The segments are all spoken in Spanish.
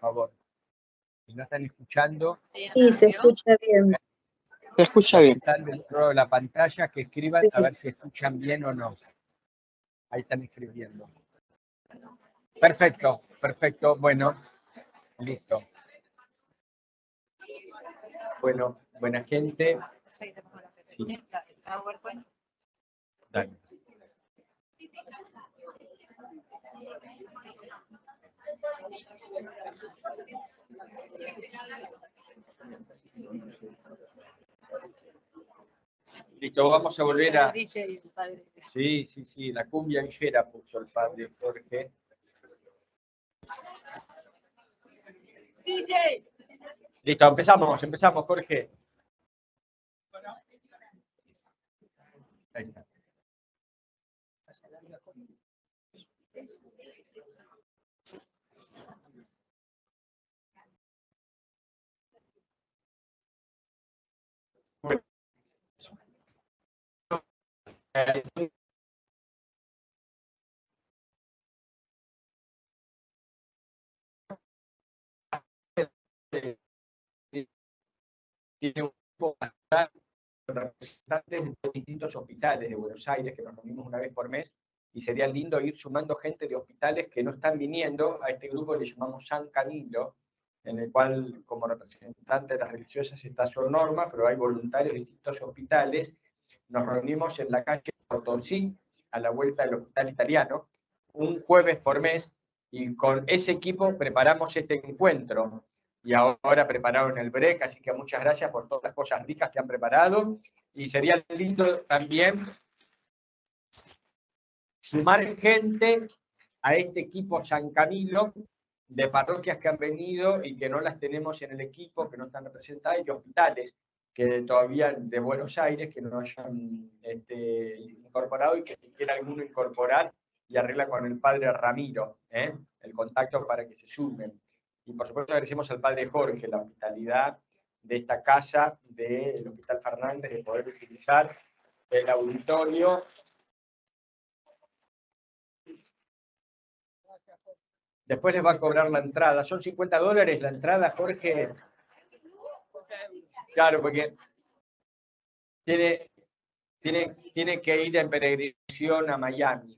favor. Si no están escuchando... Sí, se escucha bien. Se escucha bien. Están dentro de la pantalla, que escriban a ver si escuchan bien o no. Ahí están escribiendo. Perfecto, perfecto. Bueno, listo. Bueno, buena gente. Sí. Dale. Listo, vamos a volver a... Sí, sí, sí, la cumbia villera puso el padre Jorge. Listo, empezamos, Jorge. Ahí está. Bueno. Tiene un poco representantes de distintos hospitales de Buenos Aires, que nos reunimos una vez por mes, y sería lindo ir sumando gente de hospitales que no están viniendo. A este grupo le llamamos San Camilo, en el cual como representante de las religiosas está Sor Norma, pero hay voluntarios de distintos hospitales. Nos reunimos en la calle Portoncí, a la vuelta del Hospital Italiano, un jueves por mes, y con ese equipo preparamos este encuentro. Y ahora prepararon el break, así que muchas gracias por todas las cosas ricas que han preparado. Y sería lindo también sumar gente a este equipo San Camilo, de parroquias que han venido y que no las tenemos en el equipo, que no están representadas, y de hospitales que todavía de Buenos Aires, que no hayan incorporado, y que si quiera alguno incorporar, y arregla con el padre Ramiro, el contacto para que se sumen. Y por supuesto agradecemos al padre Jorge la hospitalidad de esta casa del Hospital Fernández, de poder utilizar el auditorio. Después les va a cobrar la entrada. Son $50 la entrada, Jorge. Claro, porque tiene que ir en peregrinación a Miami.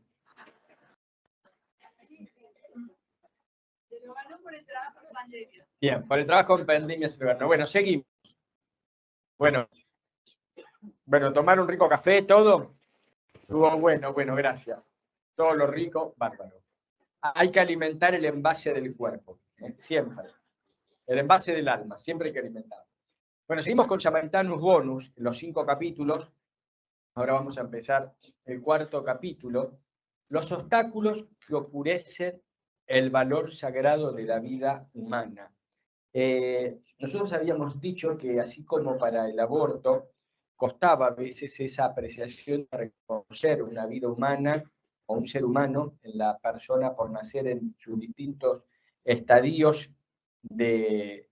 Bien, por el trabajo en pandemia se lo ganó. Bueno, seguimos. Bueno, tomar un rico café, todo. Estuvo bueno, gracias. Todo lo rico, bárbaro. Hay que alimentar el envase del cuerpo, siempre. El envase del alma, siempre hay que alimentar. Bueno, seguimos con Samaritanus Bonus, los 5 capítulos. Ahora vamos a empezar el 4º capítulo. Los obstáculos que oscurecen el valor sagrado de la vida humana. Nosotros habíamos dicho que así como para el aborto, costaba a veces esa apreciación de reconocer una vida humana o un ser humano en la persona por nacer en sus distintos estadios de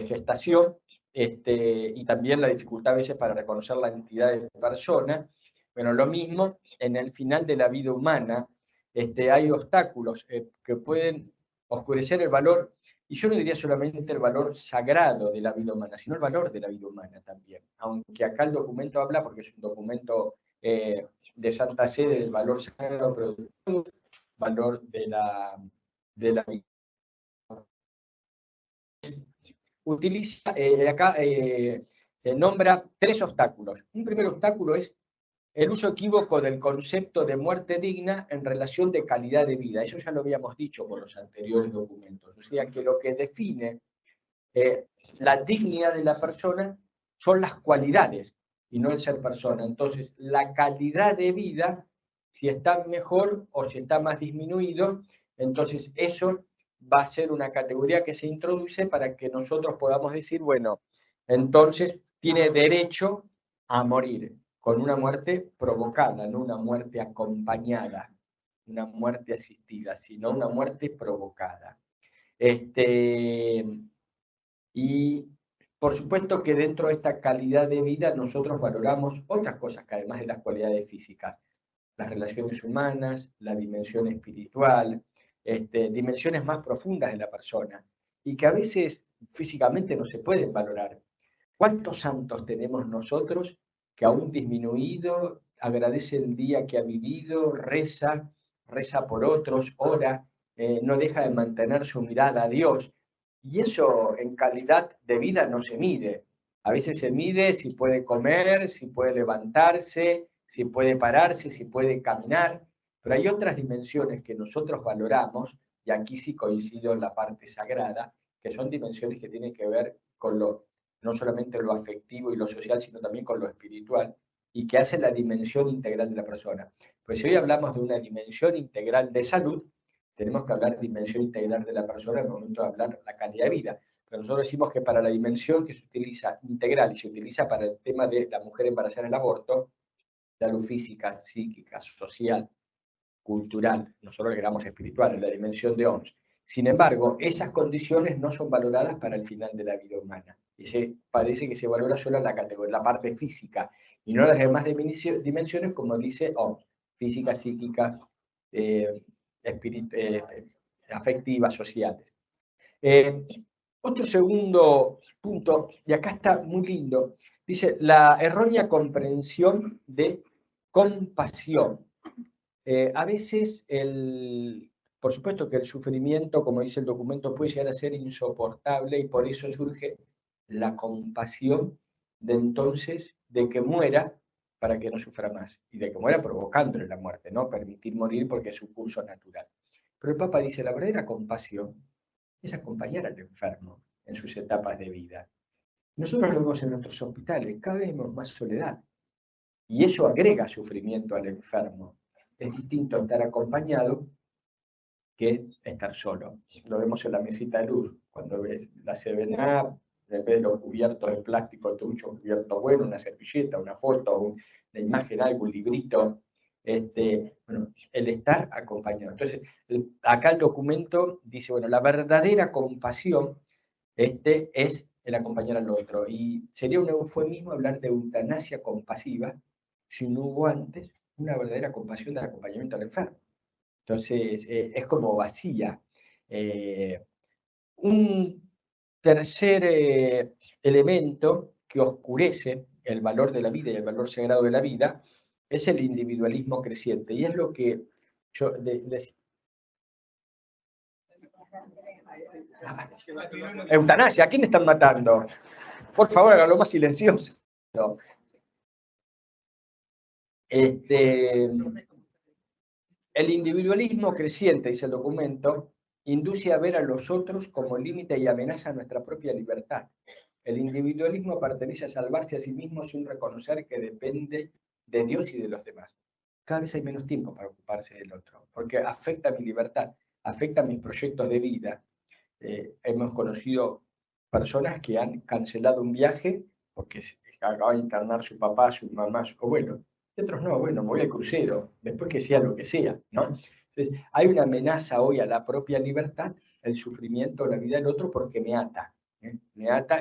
gestación, y también la dificultad a veces para reconocer la entidad de la persona. Bueno, lo mismo en el final de la vida humana, hay obstáculos que pueden oscurecer el valor, y yo no diría solamente el valor sagrado de la vida humana, sino el valor de la vida humana también. Aunque acá el documento habla, porque es un documento de Santa Sede, del valor sagrado, pero el valor de la vida. Utiliza, acá nombra 3 obstáculos. Un primer obstáculo es el uso equívoco del concepto de muerte digna en relación de calidad de vida. Eso ya lo habíamos dicho por los anteriores documentos. O sea que lo que define la dignidad de la persona son las cualidades y no el ser persona. Entonces, la calidad de vida, si está mejor o si está más disminuido, entonces eso va a ser una categoría que se introduce para que nosotros podamos decir, bueno, entonces tiene derecho a morir con una muerte provocada, no una muerte acompañada, una muerte asistida, sino una muerte provocada. Y por supuesto que dentro de esta calidad de vida nosotros valoramos otras cosas que además de las cualidades físicas, las relaciones humanas, la dimensión espiritual, dimensiones más profundas de la persona y que a veces físicamente no se pueden valorar. ¿Cuántos santos tenemos nosotros que aún disminuido agradece el día que ha vivido, reza por otros, ora, no deja de mantener su mirada a Dios? Y eso en calidad de vida no se mide. A veces se mide si puede comer, si puede levantarse, si puede pararse, si puede caminar, pero hay otras dimensiones que nosotros valoramos, y aquí sí coincido en la parte sagrada, que son dimensiones que tienen que ver con no solamente lo afectivo y lo social, sino también con lo espiritual, y que hace la dimensión integral de la persona. Pues si hoy hablamos de una dimensión integral de salud, tenemos que hablar de dimensión integral de la persona en el momento de hablar la calidad de vida. Pero nosotros decimos que para la dimensión que se utiliza integral y se utiliza para el tema de la mujer embarazada en el aborto, salud física, psíquica, social, cultural, nosotros le llamamos espiritual, en la dimensión de OMS. Sin embargo, esas condiciones no son valoradas para el final de la vida humana. Y parece que se valora solo la categoría, la parte física, y no las demás dimensiones, como dice OMS, física, psíquica, eh, afectivas, sociales. Otro segundo punto, y acá está muy lindo, dice la errónea comprensión de compasión. A veces, por supuesto que el sufrimiento, como dice el documento, puede llegar a ser insoportable y por eso surge la compasión de que muera para que no sufra más y de que muera provocándole la muerte, no permitir morir porque es su curso natural. Pero el Papa dice, la verdadera compasión es acompañar al enfermo en sus etapas de vida. Nosotros lo vemos en nuestros hospitales, cada vez vemos más soledad y eso agrega sufrimiento al enfermo. Es distinto estar acompañado que estar solo. Lo vemos en la mesita de luz, cuando ves la CBNA, en vez de los cubiertos de plástico tuyo, un cubierto bueno, una servilleta, una foto, una imagen, algo, un librito, bueno, el estar acompañado. Entonces, acá el documento dice, bueno, la verdadera compasión es el acompañar al otro. Y sería un eufemismo hablar de eutanasia compasiva si no hubo antes una verdadera compasión del acompañamiento al enfermo. Entonces, es como vacía. Un tercer elemento que oscurece el valor de la vida y el valor sagrado de la vida es el individualismo creciente. Y es lo que yo eutanasia, ¿a quién están matando? Por favor, hágalo más silencioso. El individualismo creciente, dice el documento, induce a ver a los otros como límite y amenaza a nuestra propia libertad. El individualismo pertenece a salvarse a sí mismo sin reconocer que depende de Dios y de los demás. Cada vez hay menos tiempo para ocuparse del otro, porque afecta mi libertad, afecta mis proyectos de vida. Hemos conocido personas que han cancelado un viaje porque se acaba de internar su papá, su mamá, su abuelo. Y otros no, bueno, me voy al crucero, después que sea lo que sea, ¿no? Entonces, hay una amenaza hoy a la propia libertad, el sufrimiento, la vida del otro, porque me ata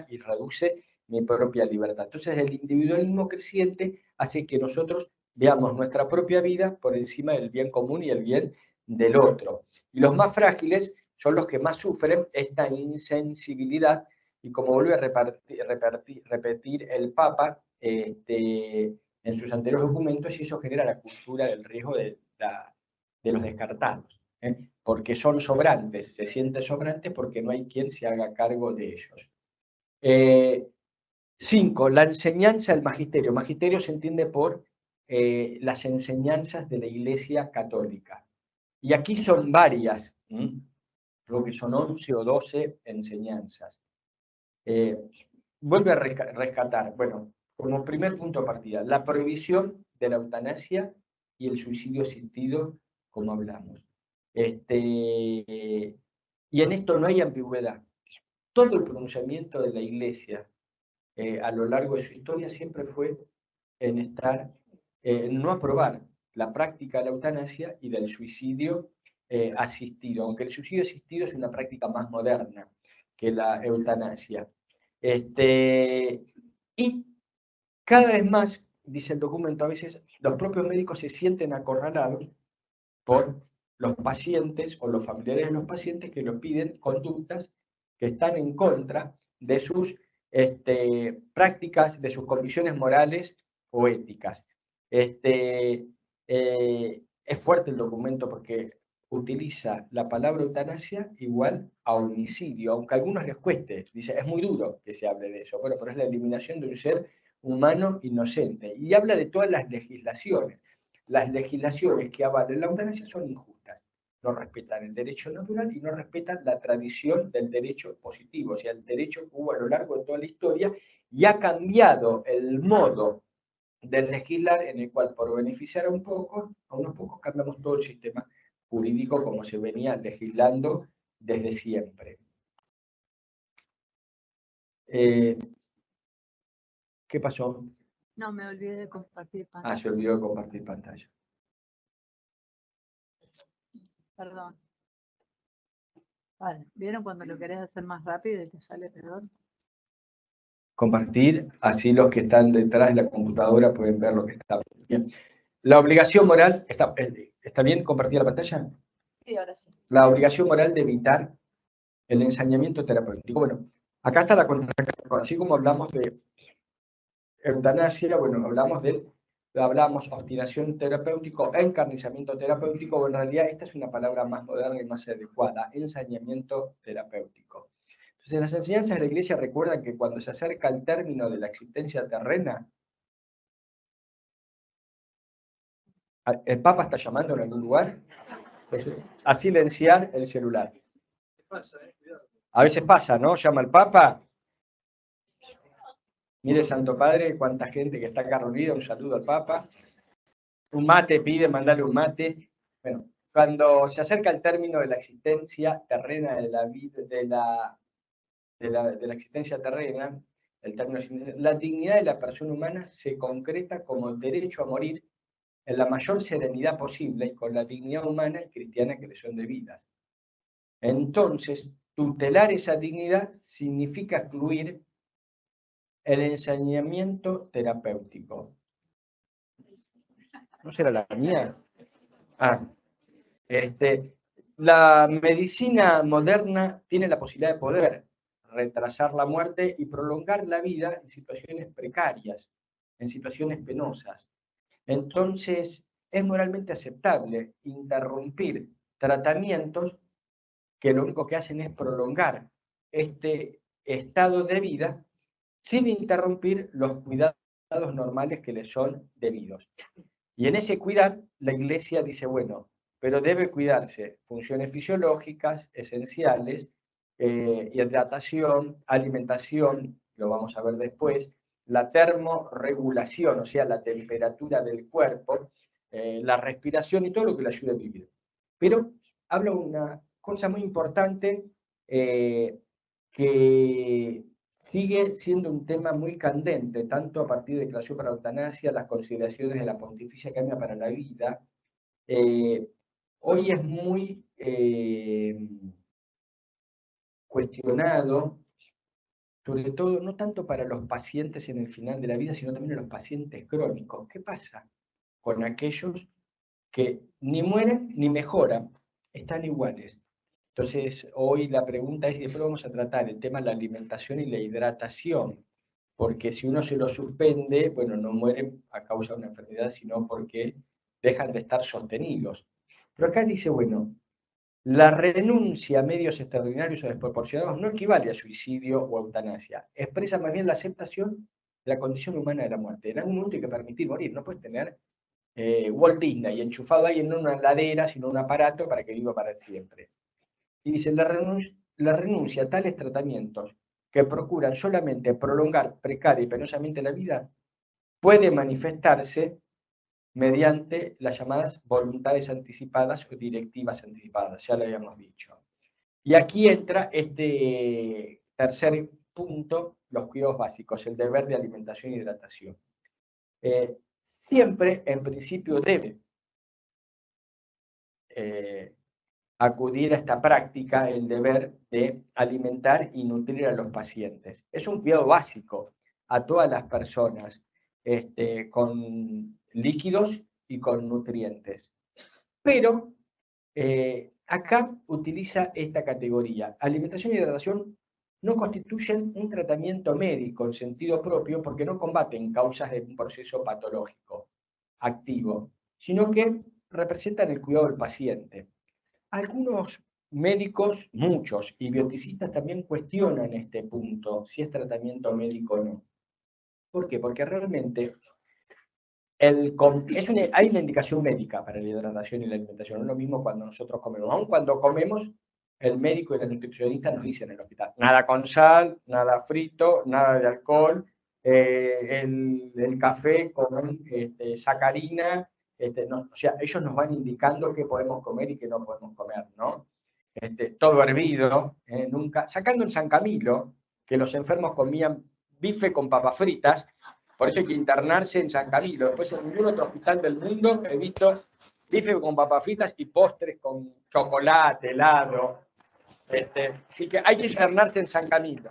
y reduce mi propia libertad. Entonces, el individualismo creciente hace que nosotros veamos nuestra propia vida por encima del bien común y el bien del otro. Y los más frágiles son los que más sufren esta insensibilidad, y como vuelve a repetir el Papa en sus anteriores documentos, y eso genera la cultura del riesgo de los descartados, porque son sobrantes, se sienten sobrantes porque no hay quien se haga cargo de ellos. 5. La enseñanza del magisterio. Magisterio se entiende por las enseñanzas de la Iglesia Católica. Y aquí son varias, creo que son 11 o 12 enseñanzas. Vuelve a rescatar, bueno, como primer punto de partida, la prohibición de la eutanasia y el suicidio asistido, como hablamos. Y en esto no hay ambigüedad. Todo el pronunciamiento de la Iglesia a lo largo de su historia siempre fue en no aprobar la práctica de la eutanasia y del suicidio asistido, aunque el suicidio asistido es una práctica más moderna que la eutanasia. Y cada vez más, dice el documento, a veces los propios médicos se sienten acorralados por los pacientes o los familiares de los pacientes que los piden conductas que están en contra de sus prácticas, de sus convicciones morales o éticas. Es fuerte el documento porque utiliza la palabra eutanasia igual a homicidio, aunque a algunos les cueste. Dice, es muy duro que se hable de eso. Bueno, pero es la eliminación de un ser humano inocente. Y habla de todas las legislaciones. Las legislaciones que avalan la eutanasia son injustas. No respetan el derecho natural y no respetan la tradición del derecho positivo, o sea, el derecho que hubo a lo largo de toda la historia y ha cambiado el modo de legislar en el cual por beneficiar a unos pocos cambiamos todo el sistema jurídico como se venía legislando desde siempre. ¿Qué pasó? No, me olvidé de compartir pantalla. Ah, se olvidó de compartir pantalla. Perdón. Vale, ¿vieron cuando lo querés hacer más rápido y te sale peor? Compartir, así los que están detrás de la computadora pueden ver lo que está bien. La obligación moral, ¿está bien compartir la pantalla? Sí, ahora sí. La obligación moral de evitar el ensañamiento terapéutico. Bueno, acá está la contracara, así como hablamos de eutanasia, bueno, hablamos obstinación terapéutico, encarnizamiento terapéutico, o en realidad esta es una palabra más moderna y más adecuada, ensañamiento terapéutico. Entonces, las enseñanzas de la Iglesia recuerdan que cuando se acerca el término de la existencia terrena, ¿el Papa está llamando en algún lugar? Entonces, a silenciar el celular. A veces pasa, ¿no? Llama el Papa. Mire, Santo Padre, cuánta gente que está acá reunida, un saludo al Papa. Un mate, pide mandarle un mate. Bueno, cuando se acerca el término de la existencia terrena de la vida, de la existencia terrena, el término la dignidad de la persona humana se concreta como el derecho a morir en la mayor serenidad posible y con la dignidad humana y cristiana que le son debidas. Entonces, tutelar esa dignidad significa excluir el ensañamiento terapéutico. ¿No será la mía? La medicina moderna tiene la posibilidad de poder retrasar la muerte y prolongar la vida en situaciones precarias, en situaciones penosas. Entonces, es moralmente aceptable interrumpir tratamientos que lo único que hacen es prolongar este estado de vida sin interrumpir los cuidados normales que le son debidos. Y en ese cuidar, la Iglesia dice, bueno, pero debe cuidarse funciones fisiológicas esenciales, hidratación, alimentación, lo vamos a ver después, la termorregulación, o sea, la temperatura del cuerpo, la respiración y todo lo que le ayude a vivir. Pero habla una cosa muy importante que sigue siendo un tema muy candente, tanto a partir de Declaración para la Eutanasia, las consideraciones de la Pontificia Academia para la Vida. Hoy es muy cuestionado, sobre todo, no tanto para los pacientes en el final de la vida, sino también a los pacientes crónicos. ¿Qué pasa con aquellos que ni mueren ni mejoran? Están iguales. Entonces, hoy la pregunta es, y después vamos a tratar el tema de la alimentación y la hidratación, porque si uno se lo suspende, bueno, no mueren a causa de una enfermedad, sino porque dejan de estar sostenidos. Pero acá dice, bueno, la renuncia a medios extraordinarios o desproporcionados no equivale a suicidio o eutanasia, expresa más bien la aceptación de la condición humana de la muerte. En algún momento hay que permitir morir, no puedes tener Walt Disney enchufado ahí en una ladera, sino un aparato para que viva para siempre. Y dice, la renuncia a tales tratamientos que procuran solamente prolongar precaria y penosamente la vida puede manifestarse mediante las llamadas voluntades anticipadas o directivas anticipadas, ya lo habíamos dicho. Y aquí entra este tercer punto, los cuidados básicos, el deber de alimentación y hidratación. Siempre, en principio, debe acudir a esta práctica, el deber de alimentar y nutrir a los pacientes. Es un cuidado básico a todas las personas, con líquidos y con nutrientes. Pero Acá utiliza esta categoría. Alimentación y hidratación no constituyen un tratamiento médico en sentido propio porque no combaten causas de un proceso patológico activo, sino que representan el cuidado del paciente. Algunos médicos, muchos, y bioticistas también cuestionan este punto, si es tratamiento médico o no. ¿Por qué? Porque realmente hay una indicación médica para la hidratación y la alimentación. No es lo mismo cuando nosotros comemos. Aun cuando comemos, el médico y la nutricionista nos dicen en el hospital, nada con sal, nada frito, nada de alcohol, el café con sacarina, no, o sea, ellos nos van indicando qué podemos comer y qué no podemos comer, ¿no? Todo hervido, nunca, sacando en San Camilo, que los enfermos comían bife con papas fritas, por eso hay que internarse en San Camilo. Después en ningún otro hospital del mundo he visto bife con papas fritas y postres con chocolate, helado. Así que hay que internarse en San Camilo.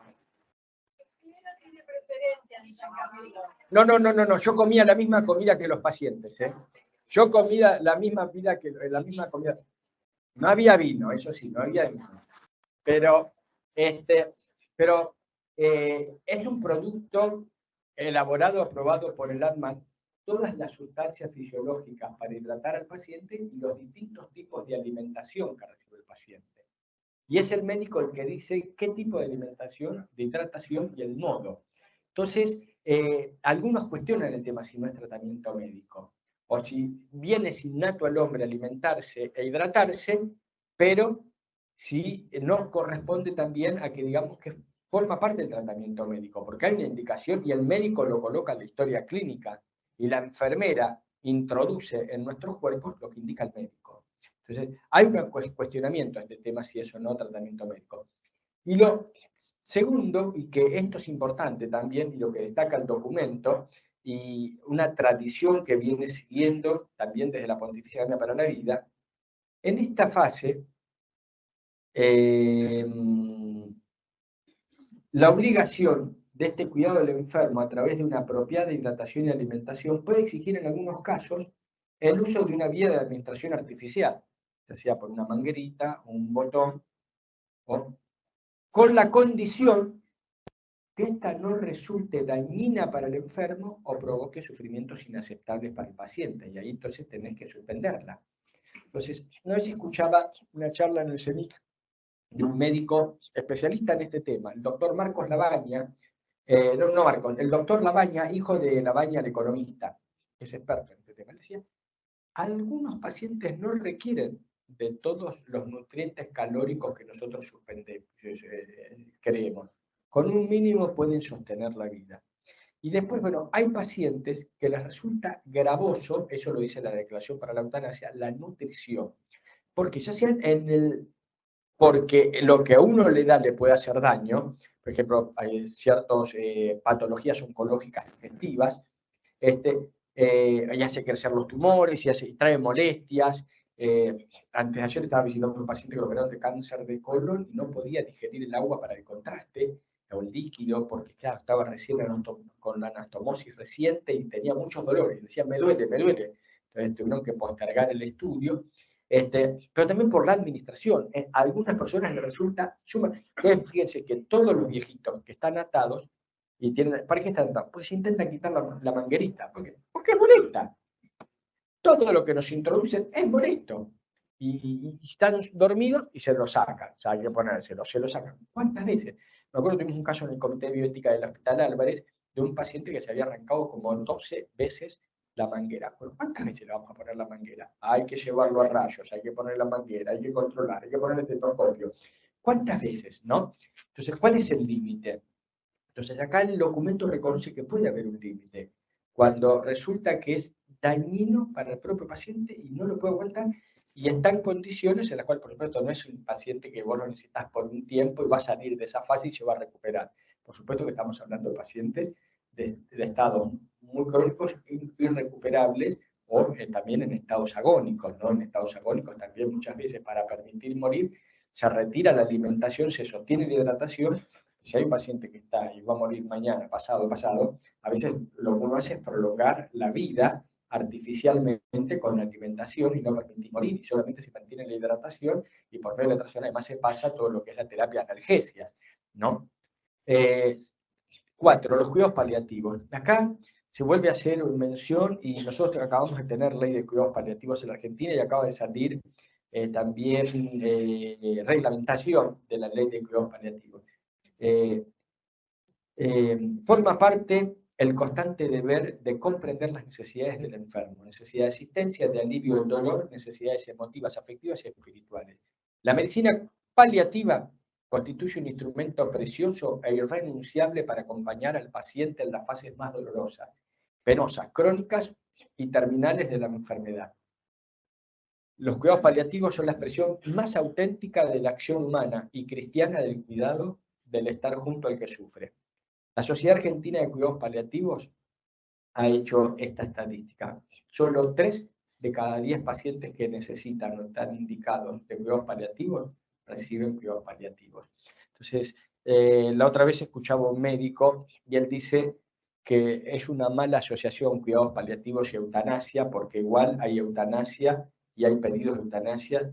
No. Yo comía la misma comida que los pacientes. Yo comía la misma comida. No había vino, eso sí, no había vino. Pero es un producto elaborado, aprobado por el ADMAT, todas las sustancias fisiológicas para hidratar al paciente y los distintos tipos de alimentación que recibe el paciente. Y es el médico el que dice qué tipo de alimentación, de hidratación y el modo. Entonces, algunos cuestionan el tema si no es tratamiento médico, o si viene innato al hombre alimentarse e hidratarse, pero si no corresponde también a que digamos que forma parte del tratamiento médico, porque hay una indicación y el médico lo coloca en la historia clínica y la enfermera introduce en nuestros cuerpos lo que indica el médico. Entonces, hay un cuestionamiento a este tema si es o no tratamiento médico. Y lo segundo, y que esto es importante también, y lo que destaca el documento, y una tradición que viene siguiendo también desde la Pontificia Academia para la Vida, en esta fase, la obligación de este cuidado del enfermo a través de una apropiada hidratación y alimentación puede exigir en algunos casos el uso de una vía de administración artificial, ya sea por una manguerita, un botón, o con la condición que ésta no resulte dañina para el enfermo o provoque sufrimientos inaceptables para el paciente, y ahí entonces tenés que suspenderla. Entonces, una vez escuchaba una charla en el CENIC de un médico especialista en este tema, el doctor Marcos Labaña, el doctor Labaña, hijo de Labaña, el economista, que es experto en este tema, decía, algunos pacientes no requieren de todos los nutrientes calóricos que nosotros creemos. Con un mínimo pueden sostener la vida. Y después, bueno, hay pacientes que les resulta gravoso, eso lo dice la Declaración para la Eutanasia, la nutrición. Porque ya sea porque lo que a uno le da le puede hacer daño, por ejemplo, hay ciertas patologías oncológicas digestivas, y hace crecer los tumores, y trae molestias. Antes de ayer estaba visitando a un paciente que operaron de cáncer de colon y no podía digerir el agua para el contraste, o el líquido, porque claro, estaba recién con la anastomosis reciente y tenía muchos dolores. Decía, me duele. Entonces tuvieron que postergar el estudio. Pero también por la administración. A algunas personas les resulta fíjense que todos los viejitos que están atados y tienen, ¿para qué están atados? Pues intentan quitar la manguerita, porque es molesta. Todo lo que nos introducen es molesto. Y están dormidos y se lo sacan. O sea, hay que ponérselo, se lo sacan. ¿Cuántas veces? Me acuerdo que tuvimos un caso en el Comité de Bioética del Hospital Álvarez de un paciente que se había arrancado como 12 veces la manguera. Bueno, ¿cuántas veces le vamos a poner la manguera? Hay que llevarlo a rayos, hay que poner la manguera, hay que controlar, hay que poner el estetoscopio. ¿Cuántas veces, no? Entonces, ¿cuál es el límite? Entonces, acá el documento reconoce que puede haber un límite. Cuando resulta que es dañino para el propio paciente y no lo puede aguantar, y está en condiciones en las cuales, por supuesto, no es un paciente que vos lo necesitas por un tiempo y va a salir de esa fase y se va a recuperar. Por supuesto que estamos hablando de pacientes de estados muy crónicos, irrecuperables, o también en estados agónicos, ¿no? En estados agónicos también muchas veces para permitir morir se retira la alimentación, se sostiene la hidratación. Si hay un paciente que está y va a morir mañana, pasado, a veces lo que uno hace es prolongar la vida artificialmente con la alimentación y no permitís morir, y solamente se mantiene la hidratación y por medio de la hidratación además se pasa todo lo que es la terapia de analgesias, ¿no? 4. Los cuidados paliativos. Acá se vuelve a hacer mención y nosotros acabamos de tener ley de cuidados paliativos en la Argentina y acaba de salir también reglamentación de la ley de cuidados paliativos. Forma parte el constante deber de comprender las necesidades del enfermo, necesidad de asistencia, de alivio del dolor, necesidades emotivas, afectivas y espirituales. La medicina paliativa constituye un instrumento precioso e irrenunciable para acompañar al paciente en las fases más dolorosas, penosas, crónicas y terminales de la enfermedad. Los cuidados paliativos son la expresión más auténtica de la acción humana y cristiana del cuidado del estar junto al que sufre. La Sociedad Argentina de Cuidados Paliativos ha hecho esta estadística. Solo 3 de cada 10 pacientes que necesitan o están indicados de cuidados paliativos reciben cuidados paliativos. Entonces, la otra vez escuchaba a un médico y él dice que es una mala asociación cuidados paliativos y eutanasia, porque igual hay eutanasia y hay pedidos de eutanasia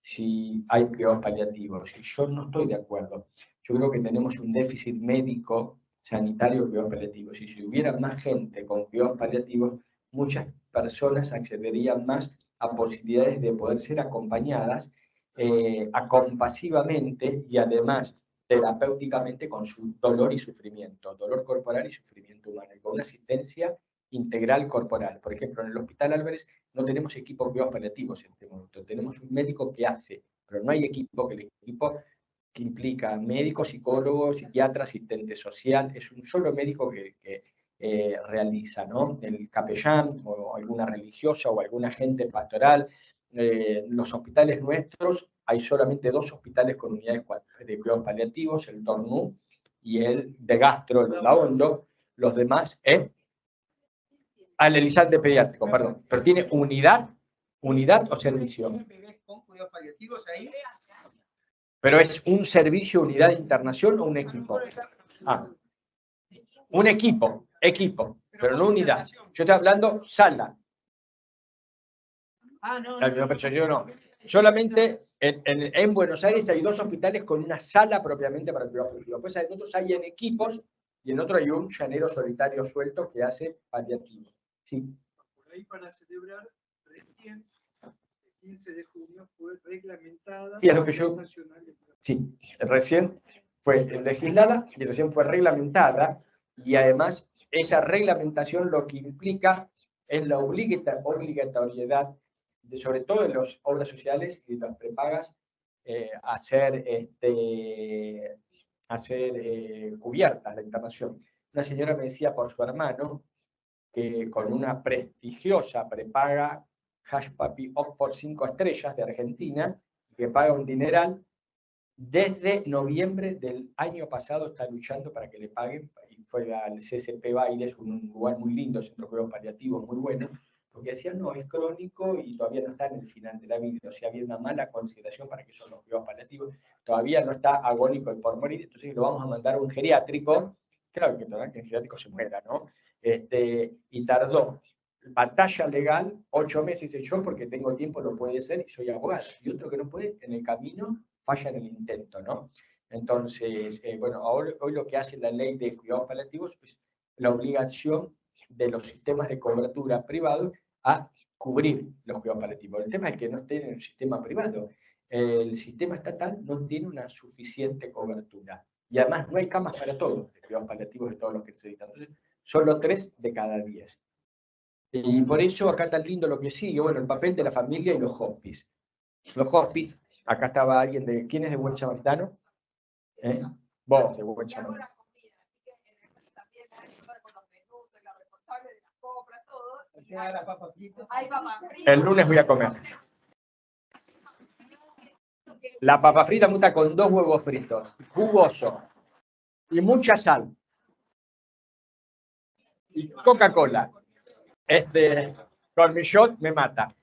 si hay cuidados paliativos. Y yo no estoy de acuerdo. Yo creo que tenemos un déficit médico, sanitario, de cuidados paliativos. Y si hubiera más gente con cuidados paliativos, muchas personas accederían más a posibilidades de poder ser acompañadas acompasivamente y además terapéuticamente con su dolor y sufrimiento, dolor corporal y sufrimiento humano, y con una asistencia integral corporal. Por ejemplo, en el Hospital Álvarez no tenemos equipo de cuidados paliativos en este momento, tenemos un médico que hace, pero no hay equipo, que el equipo que implica médico, psicólogo, psiquiatra, asistente social, es un solo médico que realiza, ¿no? El capellán o alguna religiosa o algún agente pastoral. Los hospitales nuestros, hay solamente 2 hospitales con unidades de cuidados paliativos, el Tornú y el de Gastro, el Laondo. Los demás, al Elizalde Pediátrico, perdón, pero tiene unidad o servicio. Pero es un servicio, unidad de internación o un equipo. Un equipo, pero no unidad. Yo estoy hablando sala. No, pero yo no. Solamente en Buenos Aires hay 2 hospitales con una sala propiamente para cuidados paliativos. Pues en otros hay en equipos y en otro hay un llanero solitario suelto que hace paliativo. Sí. Por ahí para celebrar, recién, el 15 de junio, fue reglamentada. Y es lo que yo. Sí, recién fue legislada y recién fue reglamentada, y además esa reglamentación lo que implica es la obligatoriedad, sobre todo de las obras sociales y de las prepagas, hacer cubiertas la internación. Una señora me decía por su hermano que con una prestigiosa prepaga Hash Papi Oxford 5 estrellas de Argentina, que paga un dineral, desde noviembre del año pasado está luchando para que le paguen, y fue al CCP Bailes, un lugar muy lindo, centro de cuidados paliativos muy bueno, porque decían, no, es crónico y todavía no está en el final de la vida, o sea, había una mala consideración para que son los cuidados paliativos, todavía no está agónico y por morir, entonces lo vamos a mandar a un geriátrico, claro que el geriátrico se muera, ¿no? Y tardó, batalla legal, 8 meses y yo, porque tengo tiempo, lo puede ser, y soy abogado, y otro que no puede, en el camino, falla en el intento, ¿no? Entonces, bueno, hoy lo que hace la ley de cuidados paliativos es la obligación de los sistemas de cobertura privados a cubrir los cuidados paliativos. El tema es que no estén en el sistema privado. El sistema estatal no tiene una suficiente cobertura. Y además no hay camas para todos, de cuidados paliativos de todos los que necesitan. Entonces, solo 3 de cada 10. Y por eso acá tan lindo lo que sigue, bueno, el papel de la familia y los hospice. Los hospice, acá estaba alguien de, ¿quién es de Buen Samaritano? Vos, de Buen Samaritano. El lunes voy a comer. La papa frita muta con 2 huevos fritos, jugoso, y mucha sal. Y Coca-Cola. Con mi shot me mata.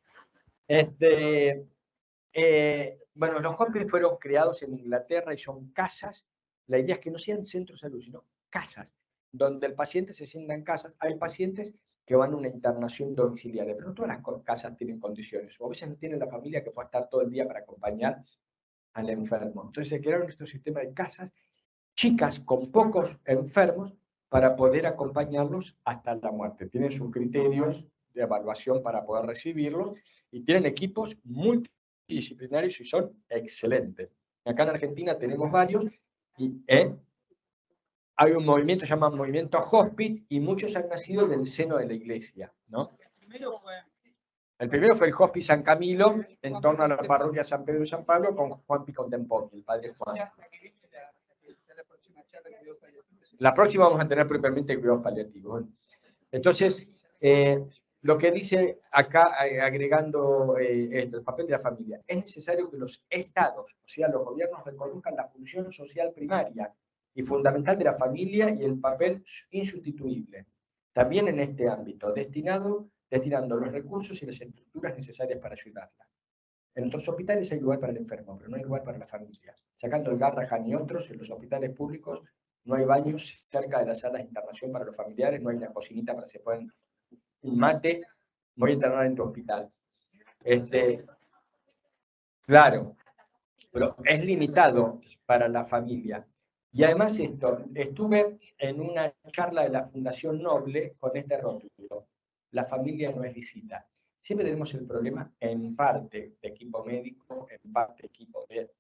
Bueno, los hospitales fueron creados en Inglaterra y son casas. La idea es que no sean centros de salud, sino casas, donde el paciente se sienta en casa. Hay pacientes que van a una internación domiciliaria, pero no todas las casas tienen condiciones, o a veces no tienen la familia que pueda estar todo el día para acompañar al enfermo. Entonces se crearon estos sistemas de casas chicas con pocos enfermos para poder acompañarlos hasta la muerte. Tienen sus criterios de evaluación para poder recibirlos y tienen equipos multidisciplinarios y son excelentes. Acá en Argentina tenemos varios y hay un movimiento, se llama Movimiento Hospice, y muchos han nacido del seno de la iglesia, ¿no? El primero fue el Hospice San Camilo, en torno a la parroquia San Pedro y San Pablo, con Juan Picotemponi, el padre Juan. La próxima vamos a tener propiamente cuidados paliativos. Entonces, lo que dice acá, agregando el papel de la familia, es necesario que los estados, o sea, los gobiernos, reconozcan la función social primaria y fundamental de la familia y el papel insustituible, también en este ámbito, destinando los recursos y las estructuras necesarias para ayudarla. En los hospitales hay lugar para el enfermo, pero no hay lugar para la familia. Sacando el Garrahan y otros, en los hospitales públicos no hay baños cerca de las salas de internación para los familiares, no hay una cocinita para que se puedan un mate, voy a internar en tu hospital. Claro, pero es limitado para la familia. Y además estuve en una charla de la Fundación Noble con este rótulo: la familia no es visita. Siempre tenemos el problema, en parte de equipo médico, en parte equipo de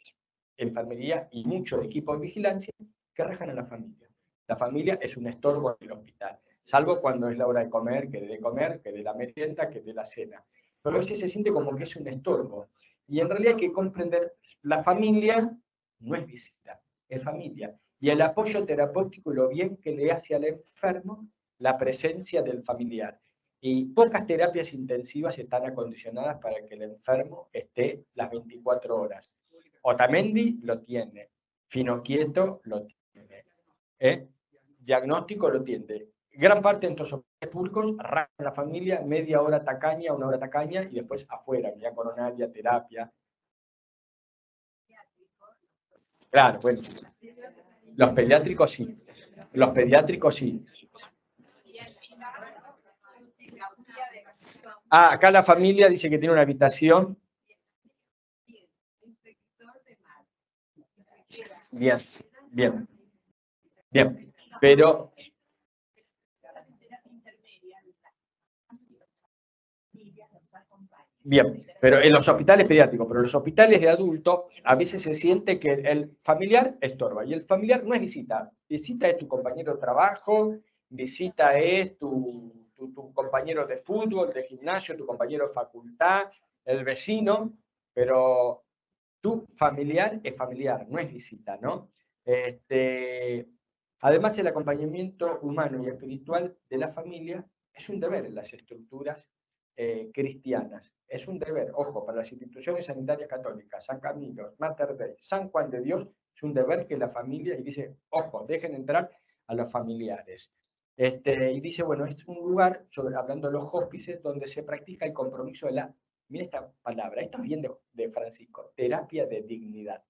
enfermería y mucho de equipo de vigilancia, que rajan a la familia. La familia es un estorbo en el hospital, salvo cuando es la hora de comer, que de la merienda, que de la cena. Pero a veces se siente como que es un estorbo. Y en realidad hay que comprender, la familia no es visita, es familia. Y el apoyo terapéutico y lo bien que le hace al enfermo la presencia del familiar. Y pocas terapias intensivas están acondicionadas para que el enfermo esté las 24 horas. Otamendi lo tiene, Finoquieto lo tiene, diagnóstico lo tiene. Gran parte de estos hospitales públicos arrancan la familia, media hora tacaña, una hora tacaña, y después afuera, vía coronaria, terapia. Claro, bueno. Los pediátricos sí. Los pediátricos sí. Ah, acá la familia dice que tiene una habitación. Bien, bien. Bien, pero... Bien, pero en los hospitales pediátricos, pero en los hospitales de adultos, a veces se siente que el familiar estorba, y el familiar no es visita. Visita es tu compañero de trabajo, visita es tu compañero de fútbol, de gimnasio, tu compañero de facultad, el vecino, pero tu familiar es familiar, no es visita, ¿no? Además, el acompañamiento humano y espiritual de la familia es un deber en las estructuras cristianas. Es un deber, ojo, para las instituciones sanitarias católicas, San Camilo, Mater Dei, San Juan de Dios, es un deber que la familia, y dice, ojo, dejen entrar a los familiares. Y dice, bueno, es un lugar, hablando de los hóspices, donde se practica el compromiso de la, mira esta palabra, esto es bien de Francisco, terapia de dignidad.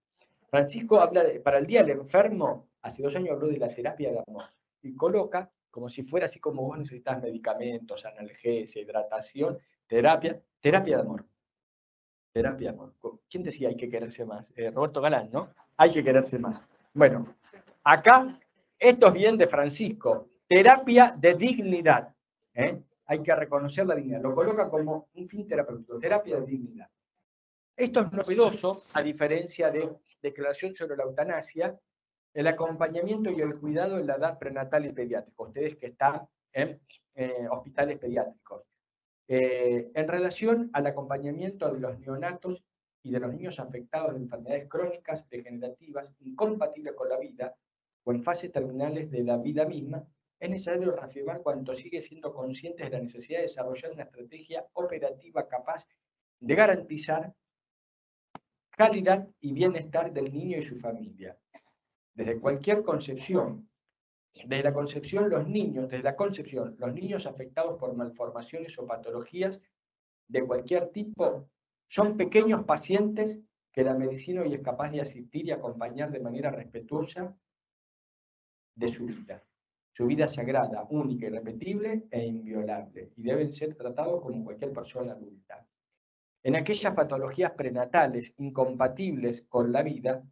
Francisco habla para el Día del Enfermo, hace 2 años habló de la terapia de amor, y coloca como si fuera así como vos necesitas medicamentos, analgesia, hidratación, terapia de amor. Terapia de amor. ¿Quién decía hay que quererse más? Roberto Galán, ¿no? Hay que quererse más. Bueno, acá, esto es bien de Francisco, terapia de dignidad. Hay que reconocer la dignidad. Lo coloca como un fin terapéutico, terapia de dignidad. Esto es novedoso, a diferencia de Declaración sobre la Eutanasia, el acompañamiento y el cuidado en la edad prenatal y pediátrica, ustedes que están en hospitales pediátricos. En relación al acompañamiento de los neonatos y de los niños afectados de enfermedades crónicas degenerativas incompatibles con la vida o en fases terminales de la vida misma, es necesario reafirmar cuanto sigue siendo conscientes de la necesidad de desarrollar una estrategia operativa capaz de garantizar calidad y bienestar del niño y su familia. Desde cualquier concepción, desde la concepción, los niños afectados por malformaciones o patologías de cualquier tipo son pequeños pacientes que la medicina hoy es capaz de asistir y acompañar de manera respetuosa de su vida. Su vida es sagrada, única, irrepetible e inviolable, y deben ser tratados como cualquier persona adulta. En aquellas patologías prenatales incompatibles con la vida,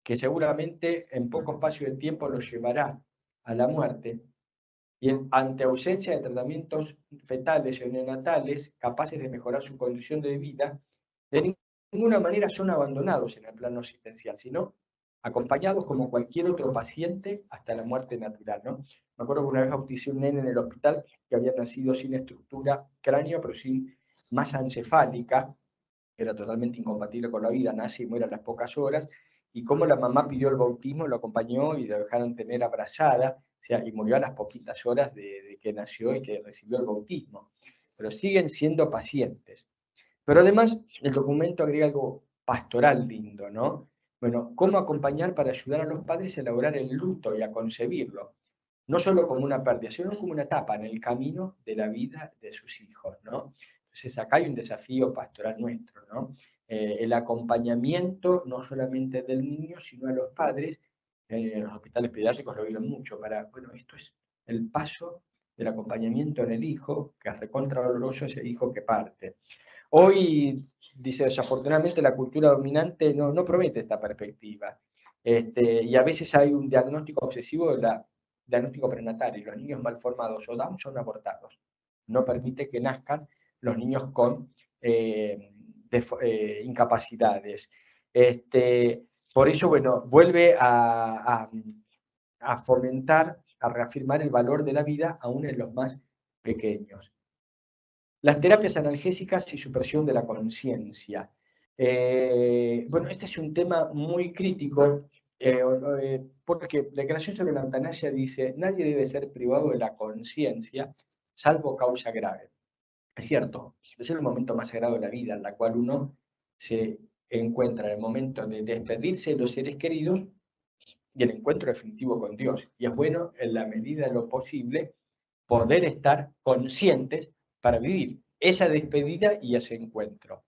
que seguramente en poco espacio de tiempo los llevará a la muerte, y ante ausencia de tratamientos fetales o neonatales capaces de mejorar su condición de vida, de ninguna manera son abandonados en el plano asistencial, sino acompañados como cualquier otro paciente hasta la muerte natural, ¿no? Me acuerdo que una vez bauticé un nene en el hospital que había nacido sin estructura cráneo, pero sin masa encefálica, era totalmente incompatible con la vida, nace y muere a las pocas horas, y como la mamá pidió el bautismo, lo acompañó y lo dejaron tener abrazada, o sea, y murió a las poquitas horas de que nació y que recibió el bautismo. Pero siguen siendo pacientes. Pero además, el documento agrega algo pastoral lindo, ¿no? Bueno, cómo acompañar para ayudar a los padres a elaborar el luto y a concebirlo, no solo como una pérdida, sino como una etapa en el camino de la vida de sus hijos, ¿no? Entonces acá hay un desafío pastoral nuestro, ¿no? El acompañamiento no solamente del niño, sino a los padres, en los hospitales pediátricos lo viven mucho, bueno, esto es el paso del acompañamiento en el hijo, que es recontra doloroso ese hijo que parte. Hoy, dice, desafortunadamente la cultura dominante no promete esta perspectiva. Y a veces hay un diagnóstico obsesivo diagnóstico prenatal, y los niños mal formados o Down son abortados. No permite que nazcan los niños con incapacidades. Por eso, bueno, vuelve a fomentar, a reafirmar el valor de la vida aún en los más pequeños. Las terapias analgésicas y supresión de la conciencia. Bueno, este es un tema muy crítico, porque la Declaración sobre la Eutanasia dice: nadie debe ser privado de la conciencia, salvo causa grave. Es cierto, es el momento más sagrado de la vida, en la cual uno se encuentra en el momento de despedirse de los seres queridos y el encuentro definitivo con Dios. Y es bueno, en la medida de lo posible, poder estar conscientes para vivir esa despedida y ese encuentro,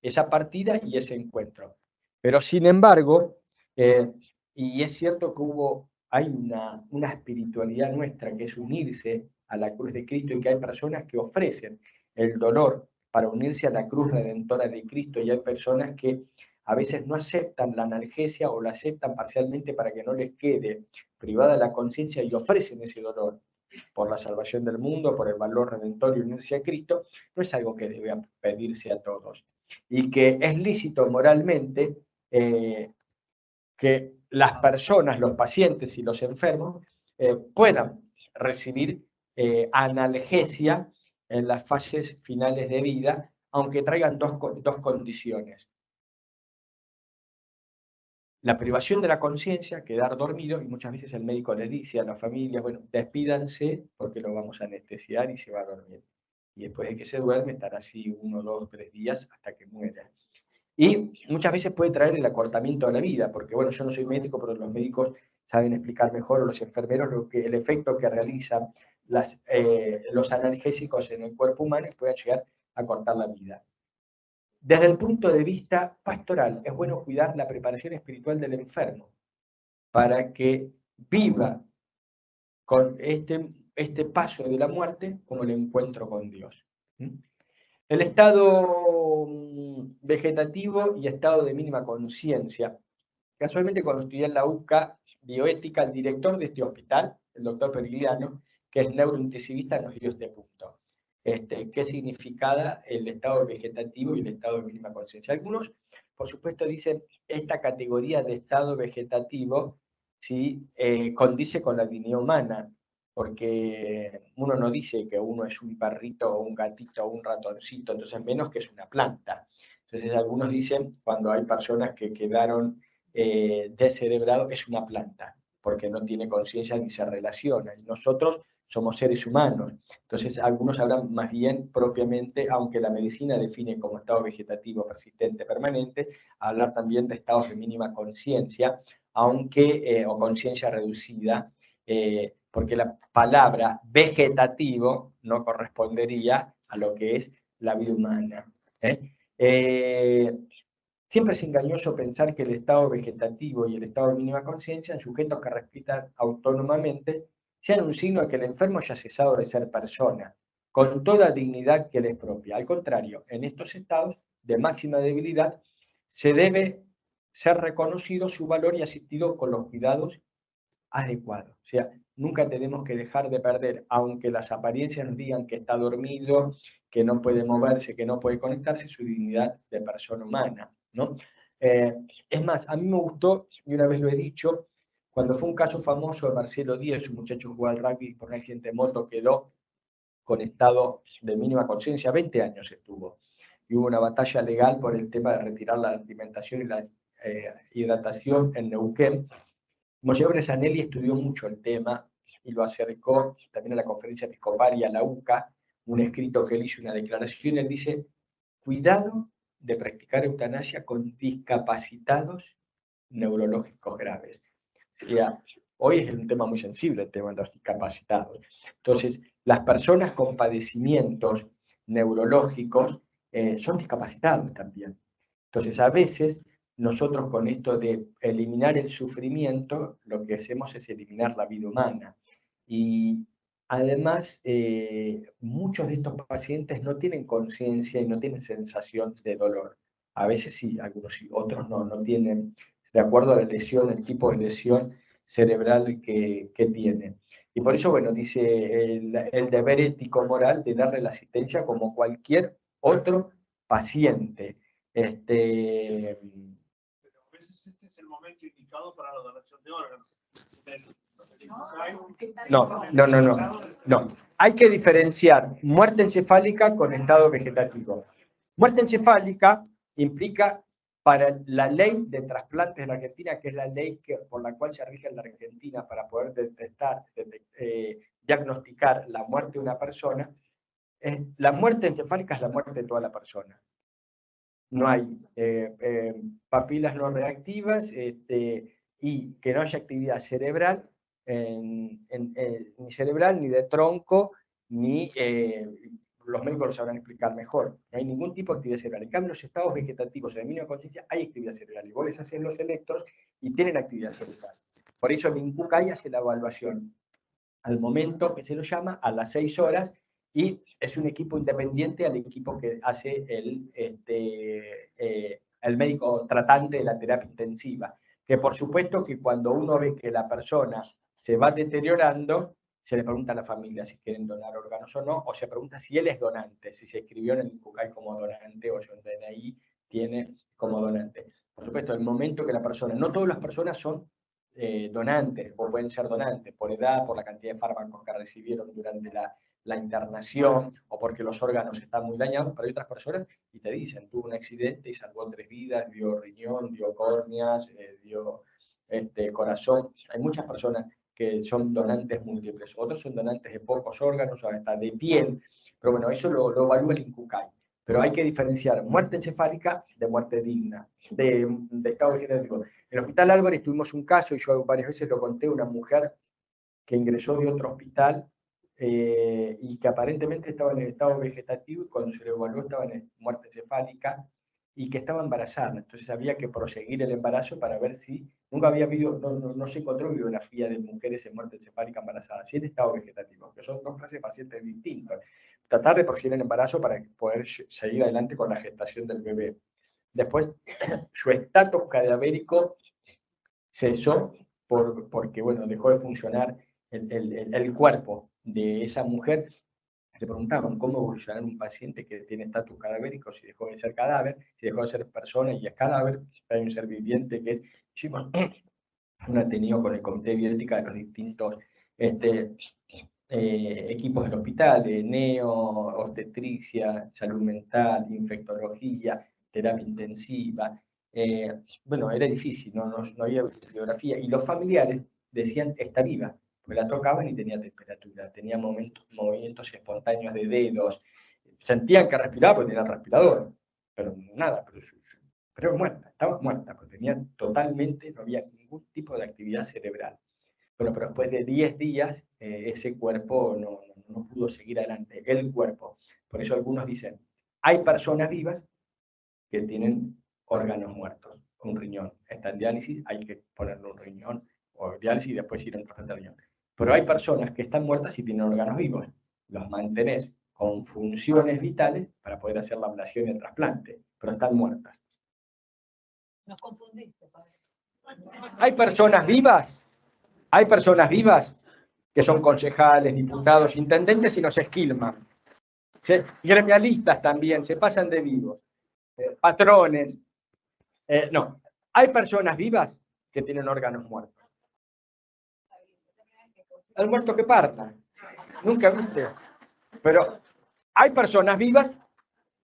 esa partida y ese encuentro. Pero sin embargo, y es cierto que hay una espiritualidad nuestra que es unirse a la cruz de Cristo, y que hay personas que ofrecen el dolor para unirse a la cruz redentora de Cristo, y hay personas que a veces no aceptan la analgesia o la aceptan parcialmente para que no les quede privada la conciencia, y ofrecen ese dolor por la salvación del mundo, por el valor redentor y unirse a Cristo. No es algo que debe pedirse a todos, y que es lícito moralmente que las personas, los pacientes y los enfermos puedan recibir analgesia en las fases finales de vida, aunque traigan dos condiciones: la privación de la conciencia, quedar dormido, y muchas veces el médico le dice a la familia: bueno, despídanse porque lo vamos a anestesiar y se va a dormir. Y después de que se duerme, estará así 1, 2, 3 días hasta que muera. Y muchas veces puede traer el acortamiento de la vida, porque bueno, yo no soy médico, pero los médicos saben explicar mejor, o los enfermeros, el efecto que realizan los analgésicos en el cuerpo humano, puede llegar a cortar la vida. Desde el punto de vista pastoral, es bueno cuidar la preparación espiritual del enfermo para que viva con este paso de la muerte como el encuentro con Dios. El estado vegetativo y estado de mínima conciencia. Casualmente, cuando estudié en la UCA bioética, el director de este hospital, el doctor Perigliano, que es neurointensivista, nos dio este punto. ¿Qué significaba el estado vegetativo y el estado de mínima conciencia? Algunos, por supuesto, dicen esta categoría de estado vegetativo sí, condice con la dignidad humana, porque uno no dice que uno es un perrito o un gatito o un ratoncito, entonces menos que es una planta. Entonces algunos dicen, cuando hay personas que quedaron descerebrados, es una planta, porque no tiene conciencia ni se relaciona. Y nosotros somos seres humanos. Entonces algunos hablan más bien propiamente, aunque la medicina define como estado vegetativo persistente permanente, hablar también de estados de mínima conciencia, aunque, o conciencia reducida, porque la palabra vegetativo no correspondería a lo que es la vida humana. Siempre es engañoso pensar que el estado vegetativo y el estado de mínima conciencia, en sujetos que respiran autónomamente, sean un signo de que el enfermo haya cesado de ser persona, con toda dignidad que le es propia. Al contrario, en estos estados de máxima debilidad se debe ser reconocido su valor y asistido con los cuidados adecuados. O sea, nunca tenemos que dejar de perder, aunque las apariencias nos digan que está dormido, que no puede moverse, que no puede conectarse, su dignidad de persona humana, ¿no? Es más, a mí me gustó, y una vez lo he dicho, cuando fue un caso famoso de Marcelo Díaz, un muchacho jugó al rugby por un accidente de moto, quedó con estado de mínima conciencia, 20 años estuvo, y hubo una batalla legal por el tema de retirar la alimentación y la hidratación en Neuquén. Monseñor Zanelli estudió mucho el tema y lo acercó también a la conferencia episcopal y a la UCA, un escrito que él hizo, una declaración, él dice, cuidado de practicar eutanasia con discapacitados neurológicos graves. O sea, hoy es un tema muy sensible el tema de los discapacitados. Entonces, las personas con padecimientos neurológicos son discapacitados también. Entonces, a veces nosotros con esto de eliminar el sufrimiento, lo que hacemos es eliminar la vida humana. Y además, muchos de estos pacientes no tienen conciencia y no tienen sensación de dolor. A veces sí, algunos sí, otros no, no tienen, de acuerdo a la lesión, el tipo de lesión cerebral que tienen. Y por eso, bueno, dice el deber ético-moral de darle la asistencia como cualquier otro paciente. Pero a veces este es el momento indicado para la donación de órganos. No. Hay que diferenciar muerte encefálica con estado vegetativo. Muerte encefálica implica, para la ley de trasplantes de la Argentina, que es la ley por la cual se rige en la Argentina para poder diagnosticar la muerte de una persona, la muerte encefálica es la muerte de toda la persona. No hay papilas no reactivas y que no haya actividad cerebral, ni cerebral, ni de tronco, ni los médicos lo sabrán explicar mejor. No hay ningún tipo de actividad cerebral. En cambio, en los estados vegetativos en la mínima conciencia hay actividad cerebral. Y vos les haces los electros y tienen actividad cerebral. Por eso el INCUCAI hace la evaluación al momento que se lo llama, a las 6 horas, y es un equipo independiente al equipo que hace el médico tratante de la terapia intensiva. Que por supuesto que cuando uno ve que la persona se va deteriorando, se le pregunta a la familia si quieren donar órganos o no, o se pregunta si él es donante, si se escribió en el INCUCAI como donante o si en DNI tiene como donante. Por supuesto, el momento que la persona, no todas las personas son donantes o pueden ser donantes por edad, por la cantidad de fármacos que recibieron durante la internación o porque los órganos están muy dañados, pero hay otras personas y te dicen, tuvo un accidente y salvó 3 vidas, dio riñón, dio córneas, dio corazón. Hay muchas personas que son donantes múltiples, otros son donantes de pocos órganos o hasta de piel, pero bueno, eso lo evalúa el INCUCAI. Pero hay que diferenciar muerte encefálica de muerte digna, de estado vegetativo. En el Hospital Álvarez tuvimos un caso, y yo varias veces lo conté, una mujer que ingresó de otro hospital y que aparentemente estaba en el estado vegetativo y cuando se lo evaluó estaba en muerte encefálica y que estaba embarazada. Entonces había que proseguir el embarazo para ver si, nunca había habido, no se encontró biografía de mujeres en muerte encefálica embarazadas, sí en estado vegetativo, que son 2 clases de pacientes distintos. Tratar de proseguir el embarazo para poder seguir adelante con la gestación del bebé. Después, su estatus cadavérico cesó porque, bueno, dejó de funcionar el cuerpo de esa mujer. Se preguntaban cómo evolucionar un paciente que tiene estatus cadavérico, si dejó de ser cadáver, si dejó de ser persona y es cadáver, si hay un ser viviente que es... Hicimos un ateneo con el comité de bioética de los distintos equipos del hospital, de neo, obstetricia, salud mental, infectología, terapia intensiva. Bueno, era difícil, no había bibliografía. Y los familiares decían, está viva, porque la tocaban y tenía temperatura, tenía movimientos espontáneos de dedos, sentían que respiraba porque tenía el respirador, pero nada, pero muerta, estaba muerta, porque tenía totalmente, no había ningún tipo de actividad cerebral. Bueno, pero después de 10 días, ese cuerpo no pudo seguir adelante, el cuerpo. Por eso algunos dicen, hay personas vivas que tienen órganos muertos, un riñón. Está en diálisis, hay que ponerle un riñón, o diálisis y después ir a un trasplante de riñón. Pero hay personas que están muertas y tienen órganos vivos. Los mantenés con funciones vitales para poder hacer la ablación y el trasplante, pero están muertas. Nos confundiste, padre. Hay personas vivas que son concejales, diputados, intendentes y nos esquilman. Gremialistas también, se pasan de vivos. Patrones. No, hay personas vivas que tienen órganos muertos. El muerto que parla. Nunca viste. Pero hay personas vivas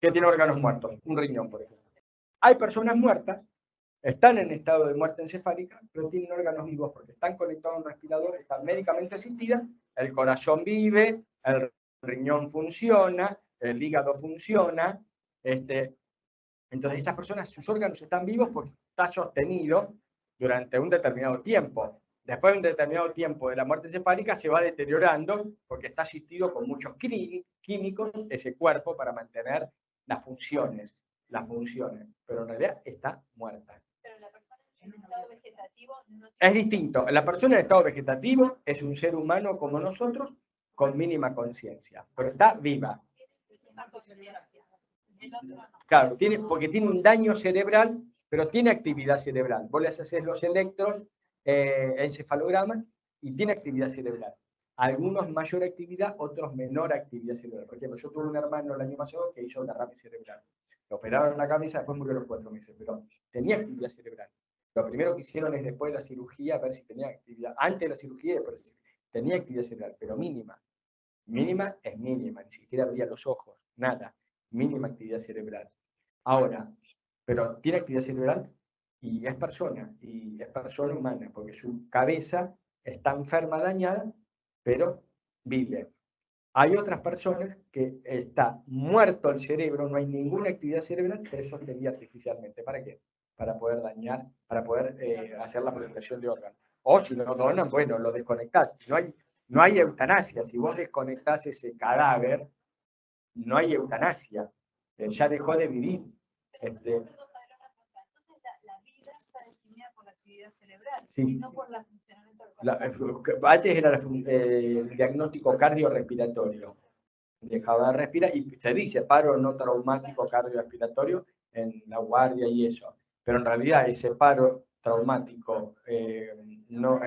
que tienen órganos muertos. Un riñón, por ejemplo. Hay personas muertas, están en estado de muerte encefálica, pero tienen órganos vivos porque están conectados a un respirador, están médicamente asistidas, el corazón vive, el riñón funciona, el hígado funciona. Entonces esas personas, sus órganos están vivos porque está sostenido durante un determinado tiempo. Después de un determinado tiempo de la muerte encefálica se va deteriorando porque está asistido con muchos químicos ese cuerpo para mantener las funciones, pero en realidad está muerta. Pero la persona en estado vegetativo no tiene... Es distinto. La persona en estado vegetativo es un ser humano como nosotros con mínima conciencia, pero está viva. El otro no. Claro, porque tiene un daño cerebral, pero tiene actividad cerebral. Vos les haces los electros, encefalogramas, y tiene actividad cerebral. Algunos mayor actividad, otros menor actividad cerebral. Por ejemplo, yo tuve un hermano el año pasado que hizo derrame cerebral. Lo operaron en la cabeza, después murió a los 4 meses, pero tenía actividad cerebral. Lo primero que hicieron es después de la cirugía, ver si tenía actividad, antes de la cirugía y después de la cirugía. Tenía actividad cerebral, pero mínima. Mínima es mínima, ni siquiera abría los ojos, nada. Mínima actividad cerebral. Ahora, pero tiene actividad cerebral y es persona humana, porque su cabeza está enferma, dañada, pero vive. Hay otras personas que está muerto el cerebro, no hay ninguna actividad cerebral, pero es sostenida artificialmente. ¿Para qué? Para poder dañar, para poder hacer la protección de órganos. O si lo donan, bueno, lo desconectás. No hay eutanasia. Si vos desconectás ese cadáver, no hay eutanasia. Ya dejó de vivir. Perdón, padre, una cosa. Entonces la vida está definida por la actividad cerebral, Sí. no por el funcionamiento del corazón. Antes era el diagnóstico cardiorrespiratorio. Dejaba de respirar y se dice paro no traumático cardiorrespiratorio en la guardia y eso. Pero en realidad ese paro traumático, no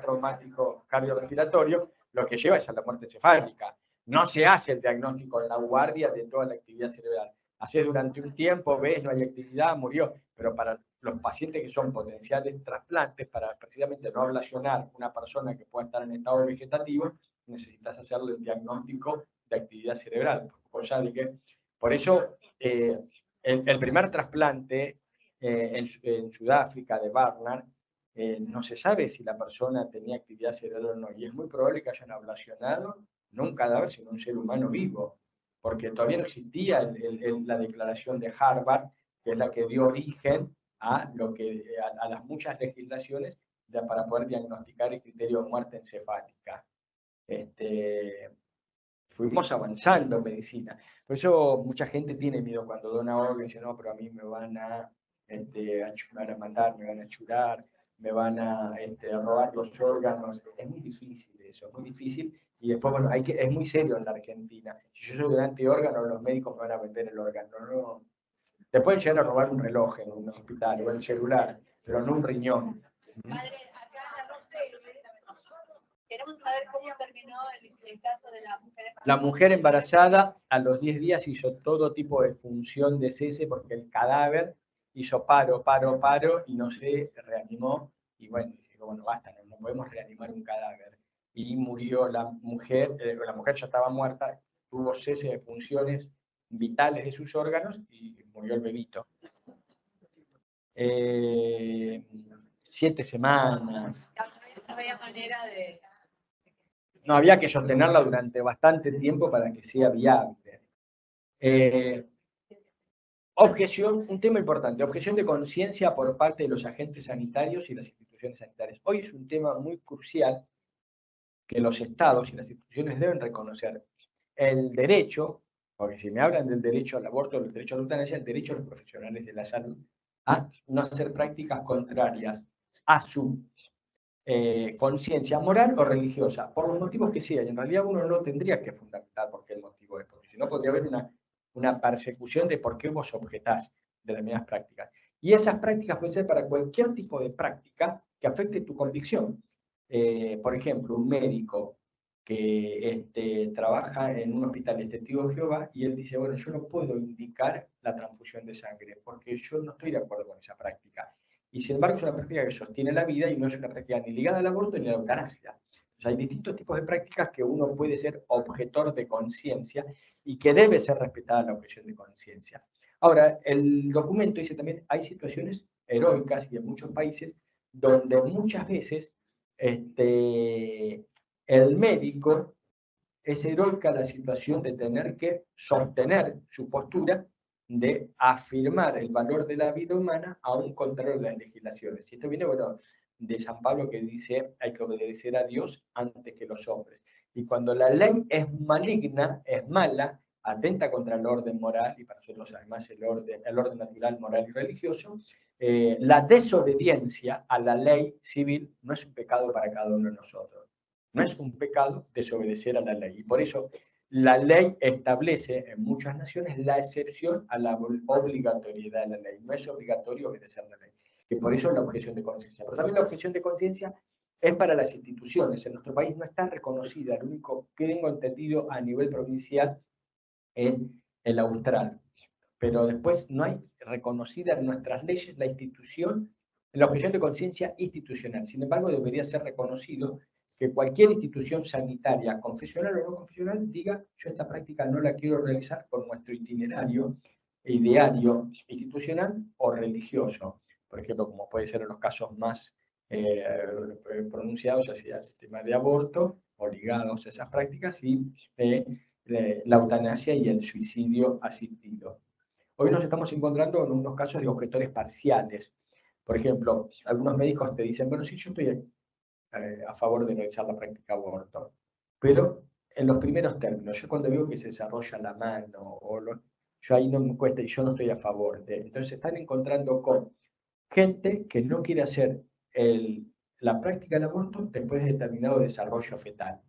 traumático cardiorrespiratorio, lo que lleva es a la muerte encefálica. No se hace el diagnóstico en la guardia de toda la actividad cerebral. Hace durante un tiempo, ves, no hay actividad, murió. Pero para los pacientes que son potenciales trasplantes, para precisamente no ablacionar una persona que pueda estar en estado vegetativo, necesitas hacerle el diagnóstico de actividad cerebral. Por eso, el primer trasplante en Sudáfrica de Barnard, no se sabe si la persona tenía actividad cerebral o no, y es muy probable que hayan ablacionado no un cadáver, sino un ser humano vivo, porque todavía no existía la declaración de Harvard, que es la que dio origen a las muchas legislaciones para poder diagnosticar el criterio de muerte encefálica. Fuimos avanzando en medicina. Por eso mucha gente tiene miedo cuando dona órganos y dice, no, pero a mí me van a matar, me van a churar, me van a robar los órganos. Es muy difícil eso, es muy difícil. Y después, bueno, es muy serio en la Argentina. Si yo soy donante de órganos, los médicos me van a vender el órgano. No. Te pueden llegar a robar un reloj en un hospital o el celular, pero no un riñón. Padre, acá la Rosa, queremos saber cómo terminó el caso de la mujer embarazada. La mujer embarazada a los 10 días hizo todo tipo de función de cese porque el cadáver hizo paro y no se reanimó. Y bueno, basta, no podemos reanimar un cadáver. Y murió la mujer ya estaba muerta, tuvo cese de funciones vitales de sus órganos y murió el bebito. 7 semanas. No había manera de... No, había que sostenerla durante bastante tiempo para que sea viable. Objeción, un tema importante, objeción de conciencia por parte de los agentes sanitarios y las instituciones sanitarias. Hoy es un tema muy crucial que los estados y las instituciones deben reconocer. El derecho, porque si me hablan del derecho al aborto, del derecho a la eutanasia, el derecho a los profesionales de la salud a no hacer prácticas contrarias a su conciencia moral o religiosa, por los motivos que sea. Y en realidad uno no tendría que fundamentar por qué el motivo es, porque si no podría haber una persecución de por qué vos objetás determinadas prácticas. Y esas prácticas pueden ser para cualquier tipo de práctica que afecte tu convicción. Por ejemplo, un médico que trabaja en un hospital, es testigo de Jehová, y él dice, bueno, yo no puedo indicar la transfusión de sangre, porque yo no estoy de acuerdo con esa práctica. Y sin embargo es una práctica que sostiene la vida y no es una práctica ni ligada al aborto ni a la eutanasia. Entonces, hay distintos tipos de prácticas que uno puede ser objetor de conciencia y que debe ser respetada la objeción de conciencia. Ahora, el documento dice también, hay situaciones heroicas y en muchos países donde muchas veces el médico es heroica la situación de tener que sostener su postura de afirmar el valor de la vida humana aún contra las legislaciones. Y esto viene, bueno, de San Pablo que dice hay que obedecer a Dios antes que los hombres. Y cuando la ley es maligna, es mala, atenta contra el orden moral, y para nosotros además el orden natural, moral y religioso, la desobediencia a la ley civil no es un pecado para cada uno de nosotros. No es un pecado desobedecer a la ley. Y por eso la ley establece en muchas naciones la excepción a la obligatoriedad de la ley. No es obligatorio obedecer la ley. Que por eso es la objeción de conciencia. Pero también la objeción de conciencia es para las instituciones. En nuestro país no está reconocida. Lo único que tengo entendido a nivel provincial es el austral. Pero después no hay reconocida en nuestras leyes la institución, la objeción de conciencia institucional. Sin embargo, debería ser reconocido que cualquier institución sanitaria, confesional o no confesional, diga, yo esta práctica no la quiero realizar por nuestro itinerario ideario institucional o religioso. Por ejemplo, como puede ser en los casos más pronunciados hacia el tema de aborto o ligados a esas prácticas y la eutanasia y el suicidio asistido. Hoy nos estamos encontrando en unos casos de objetores parciales. Por ejemplo, algunos médicos te dicen, bueno, sí, yo estoy a favor de realizar la práctica aborto, pero en los primeros términos, yo cuando veo que se desarrolla la mano, yo ahí no me cuesta y yo no estoy a favor de. Entonces se están encontrando con gente que no quiere hacer la práctica del aborto después de determinado desarrollo fetal.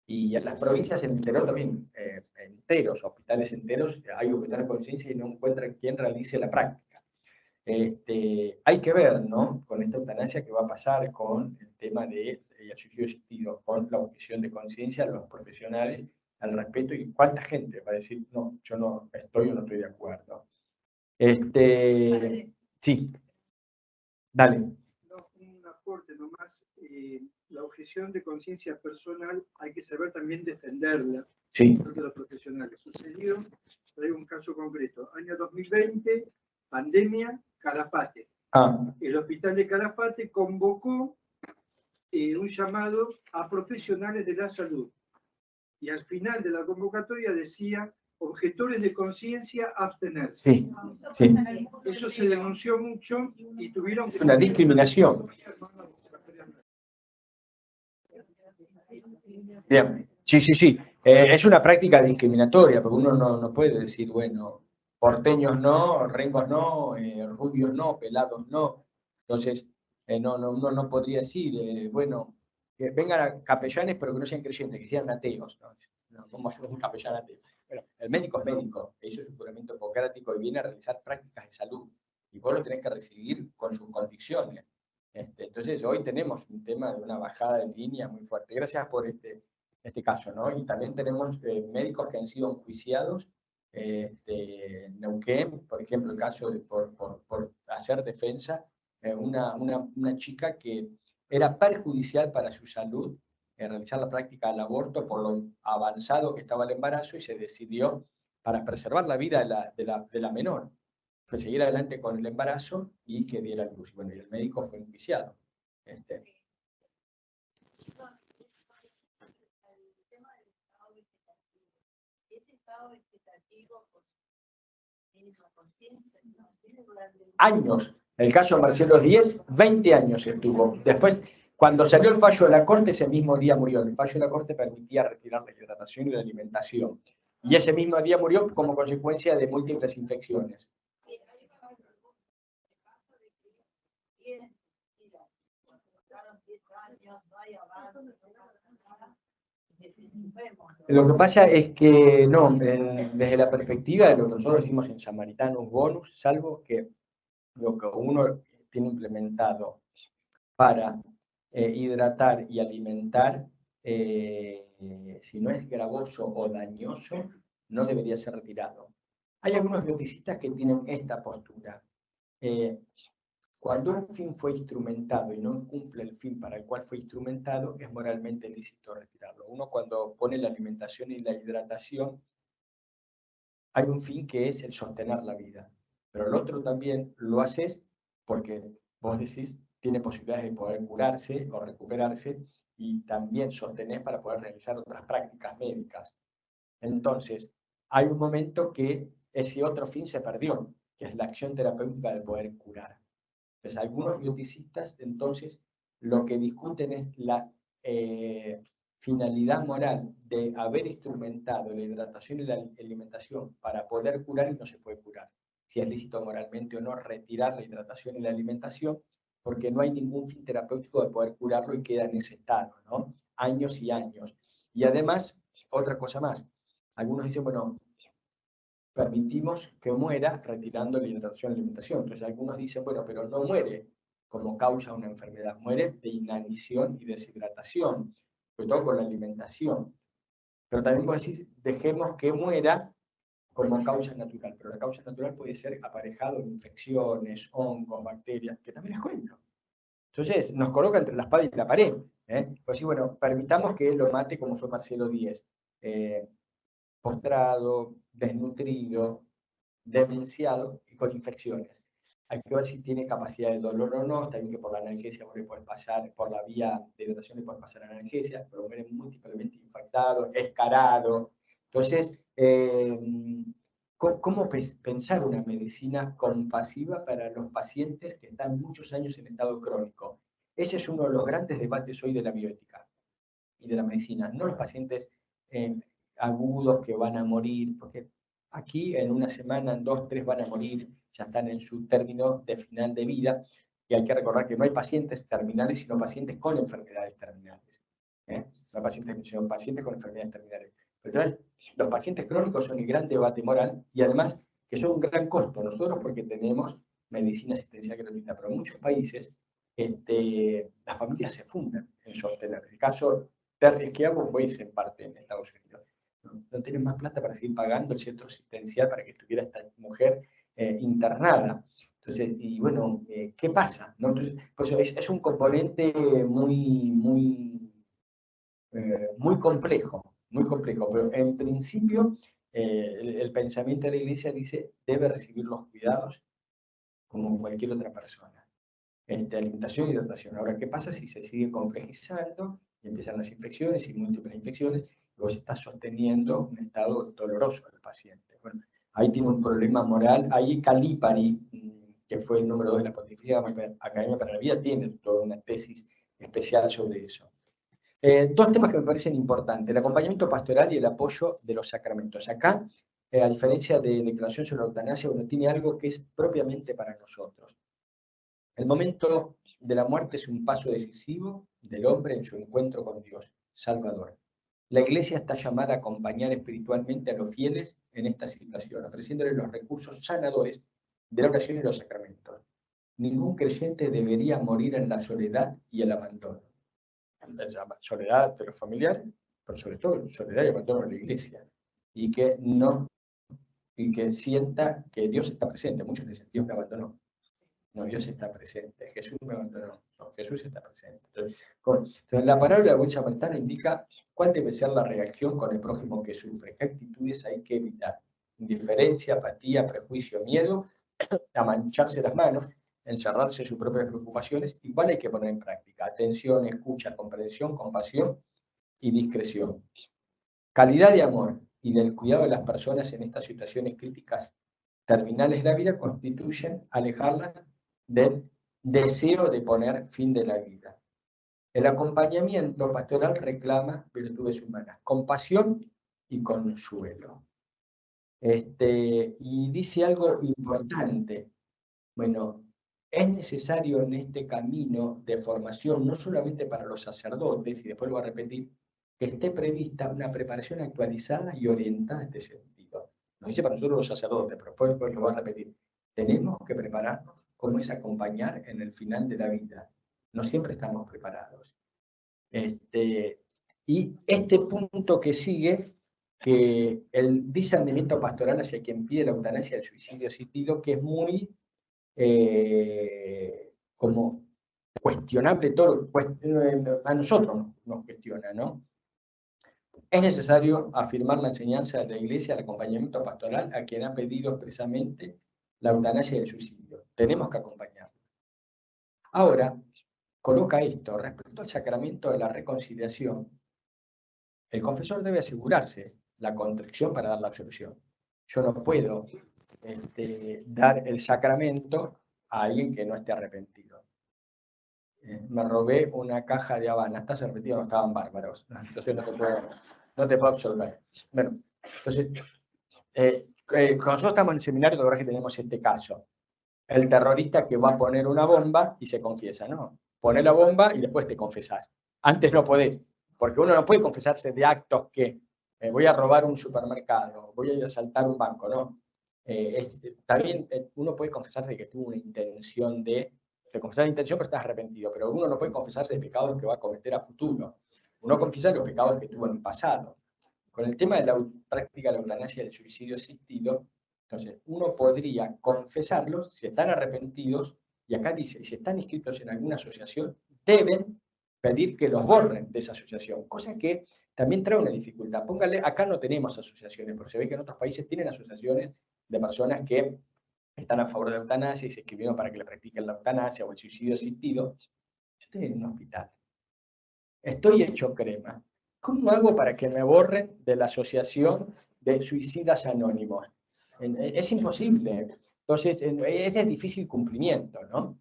Y en las provincias en el interior también, enteros, hospitales enteros, hay objetar conciencia y no encuentran quién realice la práctica. Hay que ver, ¿no? Con esta eutanasia que va a pasar con el tema del suicidio asistido, con la objeción de conciencia de los profesionales al respeto y cuánta gente va a decir, no, yo no estoy o no estoy de acuerdo. Sí, dale. No, un aporte nomás. La objeción de conciencia personal hay que saber también defenderla. Sí. De los profesionales. Sucedió, traigo un caso concreto, año 2020, pandemia, Calafate. El hospital de Calafate convocó un llamado a profesionales de la salud. Y al final de la convocatoria decía, objetores de conciencia, abstenerse. Sí, sí. Eso se denunció mucho y tuvieron que... Una discriminación. Bien, sí, sí, sí. Es una práctica discriminatoria, porque uno no puede decir, bueno, porteños no, rengos no, rubios no, pelados no. Entonces, uno no podría decir, bueno, que vengan a capellanes, pero que no sean creyentes, que sean ateos. No, ¿cómo hacer un capellán ateo? Bueno, el médico es médico, hizo su juramento hipocrático y viene a realizar prácticas de salud. Y vos lo tenés que recibir con sus convicciones. Entonces, hoy tenemos un tema de una bajada de línea muy fuerte. Gracias por este caso, ¿no? Y también tenemos médicos que han sido enjuiciados. Neuquén, por ejemplo, el caso de por hacer defensa, una chica que era perjudicial para su salud realizar la práctica del aborto por lo avanzado que estaba el embarazo y se decidió, para preservar la vida de la menor, que seguir adelante con el embarazo y que diera luz. Bueno, y el médico fue enjuiciado. Años. El caso de Marcelo Díez, 20 años estuvo. Después, cuando salió el fallo de la Corte, ese mismo día murió. El fallo de la Corte permitía retirar la hidratación y la alimentación. Y ese mismo día murió como consecuencia de múltiples infecciones. Lo que pasa es que no, desde la perspectiva de lo que nosotros hicimos en Samaritanos Bonus, salvo que lo que uno tiene implementado para hidratar y alimentar, si no es gravoso o dañoso, no debería ser retirado. Hay algunos bioticistas que tienen esta postura. Cuando un fin fue instrumentado y no cumple el fin para el cual fue instrumentado, es moralmente lícito retirarlo. Uno cuando pone la alimentación y la hidratación, hay un fin que es el sostener la vida. Pero el otro también lo haces porque vos decís, tiene posibilidades de poder curarse o recuperarse y también sostenés para poder realizar otras prácticas médicas. Entonces, hay un momento que ese otro fin se perdió, que es la acción terapéutica de poder curar. Pues algunos bioticistas, entonces, lo que discuten es la finalidad moral de haber instrumentado la hidratación y la alimentación para poder curar y no se puede curar. Si es lícito moralmente o no retirar la hidratación y la alimentación, porque no hay ningún fin terapéutico de poder curarlo y queda en ese estado, ¿no? Años y años. Y además, otra cosa más. Algunos dicen, bueno, permitimos que muera retirando la hidratación y alimentación. Entonces algunos dicen, bueno, pero no muere como causa una enfermedad, muere de inanición y deshidratación, sobre todo con la alimentación. Pero también vos decís, dejemos que muera como causa natural, pero la causa natural puede ser aparejado de infecciones, hongos, bacterias, que también es cuento. Entonces nos coloca entre la espada y la pared. Pues sí, bueno, permitamos que lo mate como fue Marcelo Díez. Postrado, desnutrido, demenciado y con infecciones. Hay que ver si tiene capacidad de dolor o no, también que por la analgesia vos le puedes pasar, por la vía de hidratación le puedes pasar analgesia, pero muere múltiplemente infectado, escarado. Entonces, ¿cómo pensar una medicina compasiva para los pacientes que están muchos años en estado crónico? Ese es uno de los grandes debates hoy de la bioética y de la medicina, no los pacientes agudos que van a morir, porque aquí en una semana, en 2, 3 van a morir, ya están en su término de final de vida, y hay que recordar que no hay pacientes terminales, sino pacientes con enfermedades terminales. No pacientes, sino pacientes con enfermedades terminales. Pero entonces, los pacientes crónicos son el gran debate moral, y además que son un gran costo. Nosotros porque tenemos medicina asistencial gratuita, pero en muchos países las familias se fundan en sostener. El caso de que hago fue en parte en Estados Unidos. No tienen más plata para seguir pagando el centro asistencial para que estuviera esta mujer internada. Entonces, y bueno, ¿qué pasa? ¿No? Entonces, pues es un componente muy complejo, pero en principio el pensamiento de la Iglesia dice debe recibir los cuidados como cualquier otra persona. Alimentación y hidratación. Ahora, ¿qué pasa si se sigue complejizando y empiezan las infecciones y múltiples infecciones? Luego se está sosteniendo un estado doloroso del paciente. Bueno, ahí tiene un problema moral. Ahí Calipari, que fue el número 2 de la Pontificia Academia para la Vida, tiene toda una tesis especial sobre eso. 2 temas que me parecen importantes, el acompañamiento pastoral y el apoyo de los sacramentos. Acá, a diferencia de Declaración sobre la Eutanasia, uno tiene algo que es propiamente para nosotros. El momento de la muerte es un paso decisivo del hombre en su encuentro con Dios, Salvador. La Iglesia está llamada a acompañar espiritualmente a los fieles en esta situación, ofreciéndoles los recursos sanadores de la oración y los sacramentos. Ningún creyente debería morir en la soledad y el abandono. La soledad de los familiares, pero sobre todo soledad y abandono de la Iglesia. Y que sienta que Dios está presente. Muchos dicen, Dios me abandonó. No, Dios está presente. Jesús me abandonó. No, Jesús está presente. Entonces, la parábola del buen samaritano indica cuál debe ser la reacción con el prójimo que sufre, qué actitudes hay que evitar. Indiferencia, apatía, prejuicio, miedo, a mancharse las manos, encerrarse en sus propias preocupaciones, igual hay que poner en práctica. Atención, escucha, comprensión, compasión y discreción. Calidad de amor y del cuidado de las personas en estas situaciones críticas terminales de la vida constituyen alejarlas del deseo de poner fin de la vida. El acompañamiento pastoral reclama virtudes humanas, compasión y consuelo. Y dice algo importante. Bueno, es necesario en este camino de formación, no solamente para los sacerdotes, y después lo voy a repetir, que esté prevista una preparación actualizada y orientada en este sentido. No dice para nosotros los sacerdotes, pero después lo voy a repetir. Tenemos que prepararnos cómo es acompañar en el final de la vida. No siempre estamos preparados. Y este punto que sigue, que el discernimiento pastoral hacia quien pide la eutanasia, el suicidio asistido, que es muy como cuestionable, a nosotros nos cuestiona, ¿no? Es necesario afirmar la enseñanza de la Iglesia, el acompañamiento pastoral a quien ha pedido expresamente la eutanasia y el suicidio. Tenemos que acompañarlo. Ahora, coloca esto, respecto al sacramento de la reconciliación, el confesor debe asegurarse la contrición para dar la absolución. Yo no puedo dar el sacramento a alguien que no esté arrepentido. Me robé una caja de Habana, ¿estás arrepentido? No, estaban bárbaros. Entonces no te puedo absolver. Bueno, entonces, cuando nosotros estamos en el seminario, la verdad es que tenemos este caso. El terrorista que va a poner una bomba y se confiesa, ¿no? Pone la bomba y después te confesás. Antes no podés, porque uno no puede confesarse de actos que voy a robar un supermercado, voy a asaltar un banco, ¿no? También uno puede confesarse de que tuvo una intención te confesas la intención pero estás arrepentido, pero uno no puede confesarse de pecados que va a cometer a futuro. Uno confiesa los pecados que tuvo en el pasado. Con el tema de la práctica de la eutanasia y el suicidio asistido, entonces uno podría confesarlos si están arrepentidos, y acá dice, si están inscritos en alguna asociación, deben pedir que los borren de esa asociación, cosa que también trae una dificultad. Póngale, acá no tenemos asociaciones, pero se ve que en otros países tienen asociaciones de personas que están a favor de la eutanasia y se escribieron para que le practiquen la eutanasia o el suicidio asistido. Yo estoy en un hospital. Estoy hecho crema. ¿Cómo hago para que me borren de la asociación de suicidas anónimos? Es imposible. Entonces, es de difícil cumplimiento, ¿no?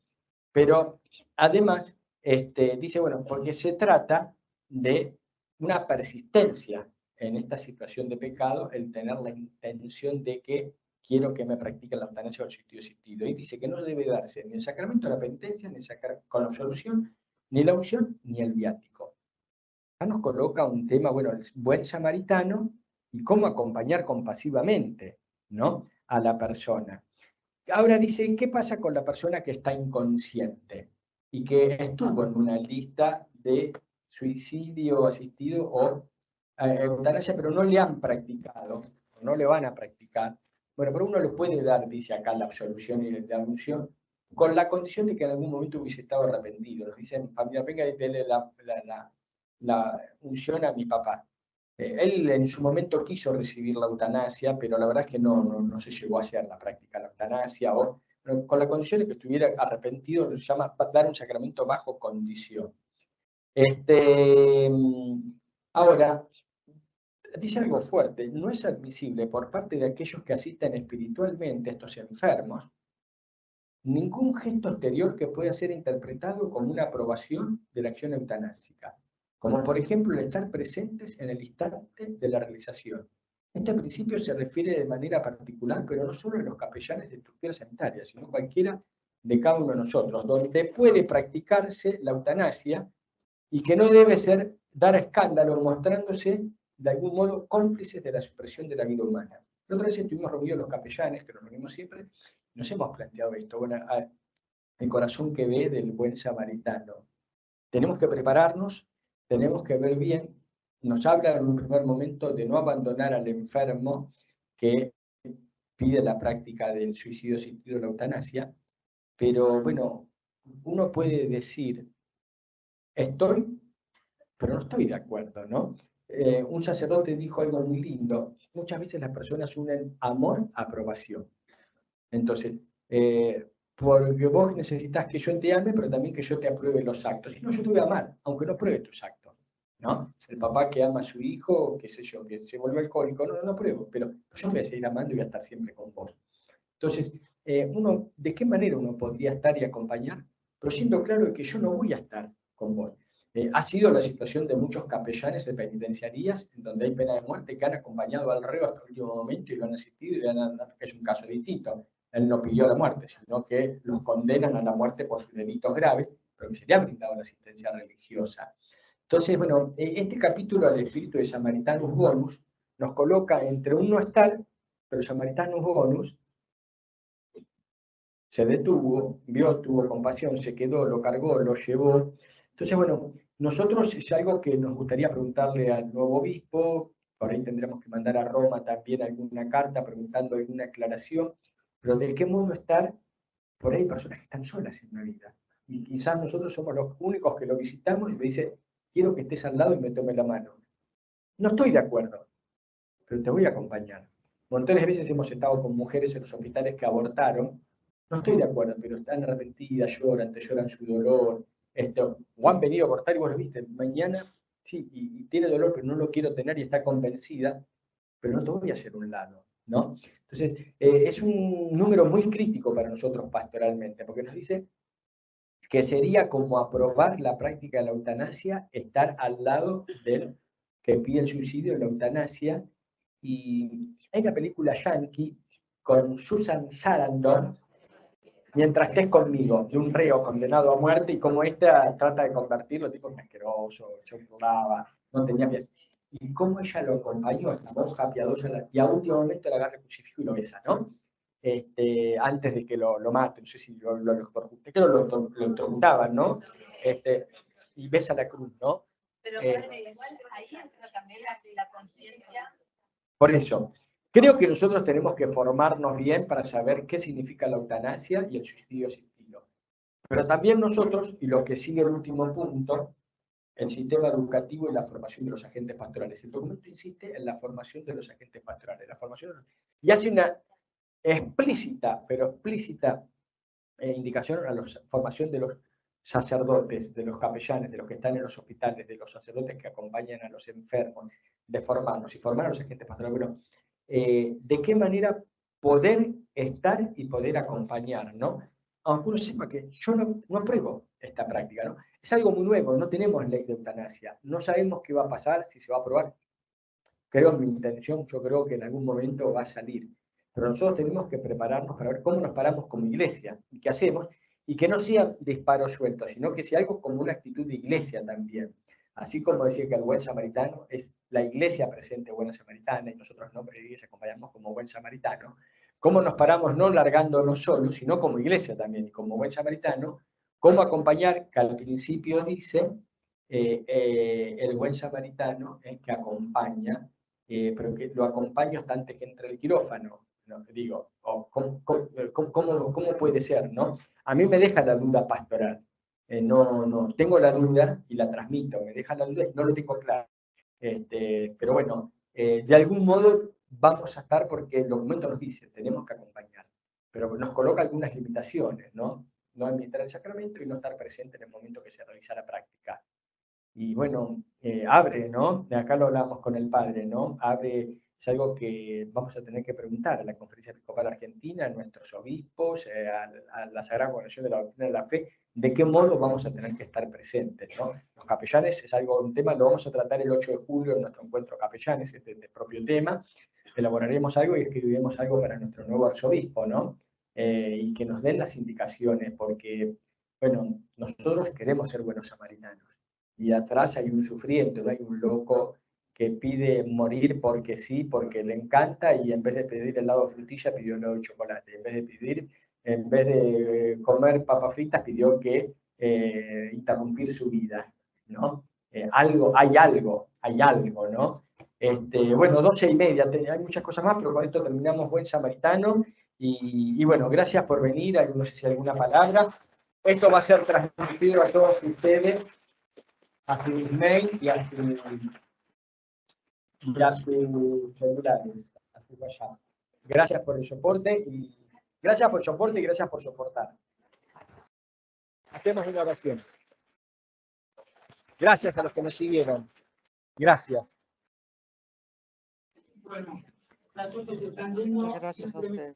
Pero, además, dice, bueno, porque se trata de una persistencia en esta situación de pecado, el tener la intención de que quiero que me practiquen la eutanasia o el suicidio asistido. Y dice que no debe darse ni el sacramento de la penitencia, ni con la absolución, ni la unción, ni el viático. Acá nos coloca un tema, bueno, el buen samaritano y cómo acompañar compasivamente, ¿no?, a la persona. Ahora dice, ¿qué pasa con la persona que está inconsciente y que estuvo en una lista de suicidio asistido o eutanasia, pero no le han practicado, o no le van a practicar? Bueno, pero uno le puede dar, dice acá, la absolución y la unción, con la condición de que en algún momento hubiese estado arrepentido. Nos dicen, familia, venga y dele la unción a mi papá. Él en su momento quiso recibir la eutanasia, pero la verdad es que no se llegó a hacer la práctica de la eutanasia, pero con la condición de que estuviera arrepentido, se llama dar un sacramento bajo condición. Ahora, dice algo fuerte, no es admisible por parte de aquellos que asisten espiritualmente a estos enfermos ningún gesto exterior que pueda ser interpretado como una aprobación de la acción eutanásica, como por ejemplo el estar presentes en el instante de la realización. Este principio se refiere de manera particular, pero no solo a los capellanes de estructuras sanitarias, sino a cualquiera de cada uno de nosotros, donde puede practicarse la eutanasia y que no debe dar escándalo mostrándose de algún modo cómplices de la supresión de la vida humana. La otra vez estuvimos reunidos los capellanes, que nos reunimos siempre, y nos hemos planteado esto, bueno, el corazón que ve del buen samaritano. Tenemos que prepararnos, tenemos que ver bien. Nos habla en un primer momento de no abandonar al enfermo que pide la práctica del suicidio asistido, la eutanasia, pero bueno, uno puede decir, estoy, pero no estoy de acuerdo, ¿no? Un sacerdote dijo algo muy lindo, muchas veces las personas unen amor a aprobación. Entonces, porque vos necesitas que yo te ame, pero también que yo te apruebe los actos. Si no, yo te voy a amar, aunque no pruebe tus actos, ¿no? El papá que ama a su hijo, qué sé yo, que se vuelve alcohólico, no apruebo, pero yo me voy a seguir amando y voy a estar siempre con vos. Entonces, ¿de qué manera uno podría estar y acompañar? Pero siendo claro que yo no voy a estar con vos. Ha sido la situación de muchos capellanes de penitenciarías, en donde hay pena de muerte, que han acompañado al reo hasta el último momento y lo han asistido, y es un caso distinto. él no pidió la muerte, sino que los condenan a la muerte por sus delitos graves, pero que se le ha brindado la asistencia religiosa. Entonces, bueno, este capítulo del espíritu de Samaritanus Bonus nos coloca entre un no estar, pero Samaritanus Bonus se detuvo, vio, tuvo compasión, se quedó, lo cargó, lo llevó. Entonces, bueno, nosotros es algo que nos gustaría preguntarle al nuevo obispo, por ahí tendremos que mandar a Roma también alguna carta preguntando alguna aclaración, pero de qué modo estar, por ahí hay personas que están solas en la vida. Y quizás nosotros somos los únicos que lo visitamos y me dice, quiero que estés al lado y me tome la mano. No estoy de acuerdo, pero te voy a acompañar. Montones de veces hemos estado con mujeres en los hospitales que abortaron. No estoy de acuerdo, pero están arrepentidas, lloran, te lloran su dolor. O han venido a abortar y vos lo viste, mañana sí, y tiene dolor, pero no lo quiero tener y está convencida, pero no te voy a hacer un lado, ¿no? Entonces, es un número muy crítico para nosotros pastoralmente, porque nos dice que sería como aprobar la práctica de la eutanasia, estar al lado del que pide el suicidio de la eutanasia. Y hay una película yankee con Susan Sarandon, Mientras estés conmigo, de un reo condenado a muerte, y como esta trata de convertirlo, tipo asqueroso, choclaba, no tenía pies. Y cómo ella lo acompañó, esta monja piadosa, y a último momento le agarra el crucifijo y lo besa, ¿no? Antes de que lo mate, no sé si lo electrocutaban, ¿no? Y besa la cruz, ¿no? Pero padre, igual ahí entra también la conciencia. Por eso, creo que nosotros tenemos que formarnos bien para saber qué significa la eutanasia y el suicidio asistido. Pero también nosotros, y lo que sigue el último punto, el sistema educativo y la formación de los agentes pastorales. El documento insiste en la formación de los agentes pastorales. Y hace una explícita, pero explícita indicación a la formación de los sacerdotes, de los capellanes, de los que están en los hospitales, de los sacerdotes que acompañan a los enfermos, de formarnos y formar a los agentes pastorales. Bueno, de qué manera poder estar y poder acompañar, ¿no? Aunque uno sepa que yo no apruebo esta práctica, ¿no? Es algo muy nuevo, no tenemos ley de eutanasia, no sabemos qué va a pasar, si se va a aprobar. Creo en mi intención, yo creo que en algún momento va a salir. Pero nosotros tenemos que prepararnos para ver cómo nos paramos como iglesia y qué hacemos, y que no sea disparos sueltos, sino que sea algo como una actitud de iglesia también. Así como decía que el buen samaritano es la iglesia presente buena samaritana, y nosotros no, pero iglesia acompañamos como buen samaritano. ¿Cómo nos paramos no largándonos solos, sino como iglesia también, y como buen samaritano? ¿Cómo acompañar? Que al principio dice el buen samaritano que acompaña, pero que lo acompaño hasta antes que entre el quirófano. ¿No? Digo, ¿cómo puede ser? ¿No? A mí me deja la duda pastoral. No, tengo la duda y la transmito, me deja la duda y no lo tengo claro. Pero bueno, de algún modo vamos a estar, porque el documento nos dice, tenemos que acompañar, pero nos coloca algunas limitaciones, ¿no? No administrar el sacramento y no estar presente en el momento que se realiza la práctica. Y bueno, abre, ¿no? De acá lo hablamos con el padre, ¿no? Abre, es algo que vamos a tener que preguntar a la Conferencia Episcopal Argentina, a nuestros obispos, a la Sagrada Congregación de la Doctrina de la Fe, de qué modo vamos a tener que estar presentes, ¿no? Los capellanes es algo, un tema, lo vamos a tratar el 8 de julio en nuestro encuentro capellanes, este es el propio tema. Elaboraremos algo y escribiremos algo para nuestro nuevo arzobispo, ¿no? Y que nos den las indicaciones, porque, bueno, nosotros queremos ser buenos samaritanos. Y atrás hay un sufriente, no hay un loco que pide morir porque sí, porque le encanta, y en vez de pedir helado de frutilla pidió helado de chocolate, en vez de comer papas fritas pidió que interrumpir su vida, ¿no? Hay algo, ¿no? Bueno, 12:30, hay muchas cosas más, pero con esto terminamos Buen Samaritano, y bueno, gracias por venir, no sé si alguna palabra. Esto va a ser transmitido a todos ustedes, a su email y a sus celulares, a su WhatsApp. Gracias por el soporte y gracias por soportar. Hacemos una oración. Gracias a los que nos siguieron. Gracias. Bueno, nosotros están viendo. Gracias a usted.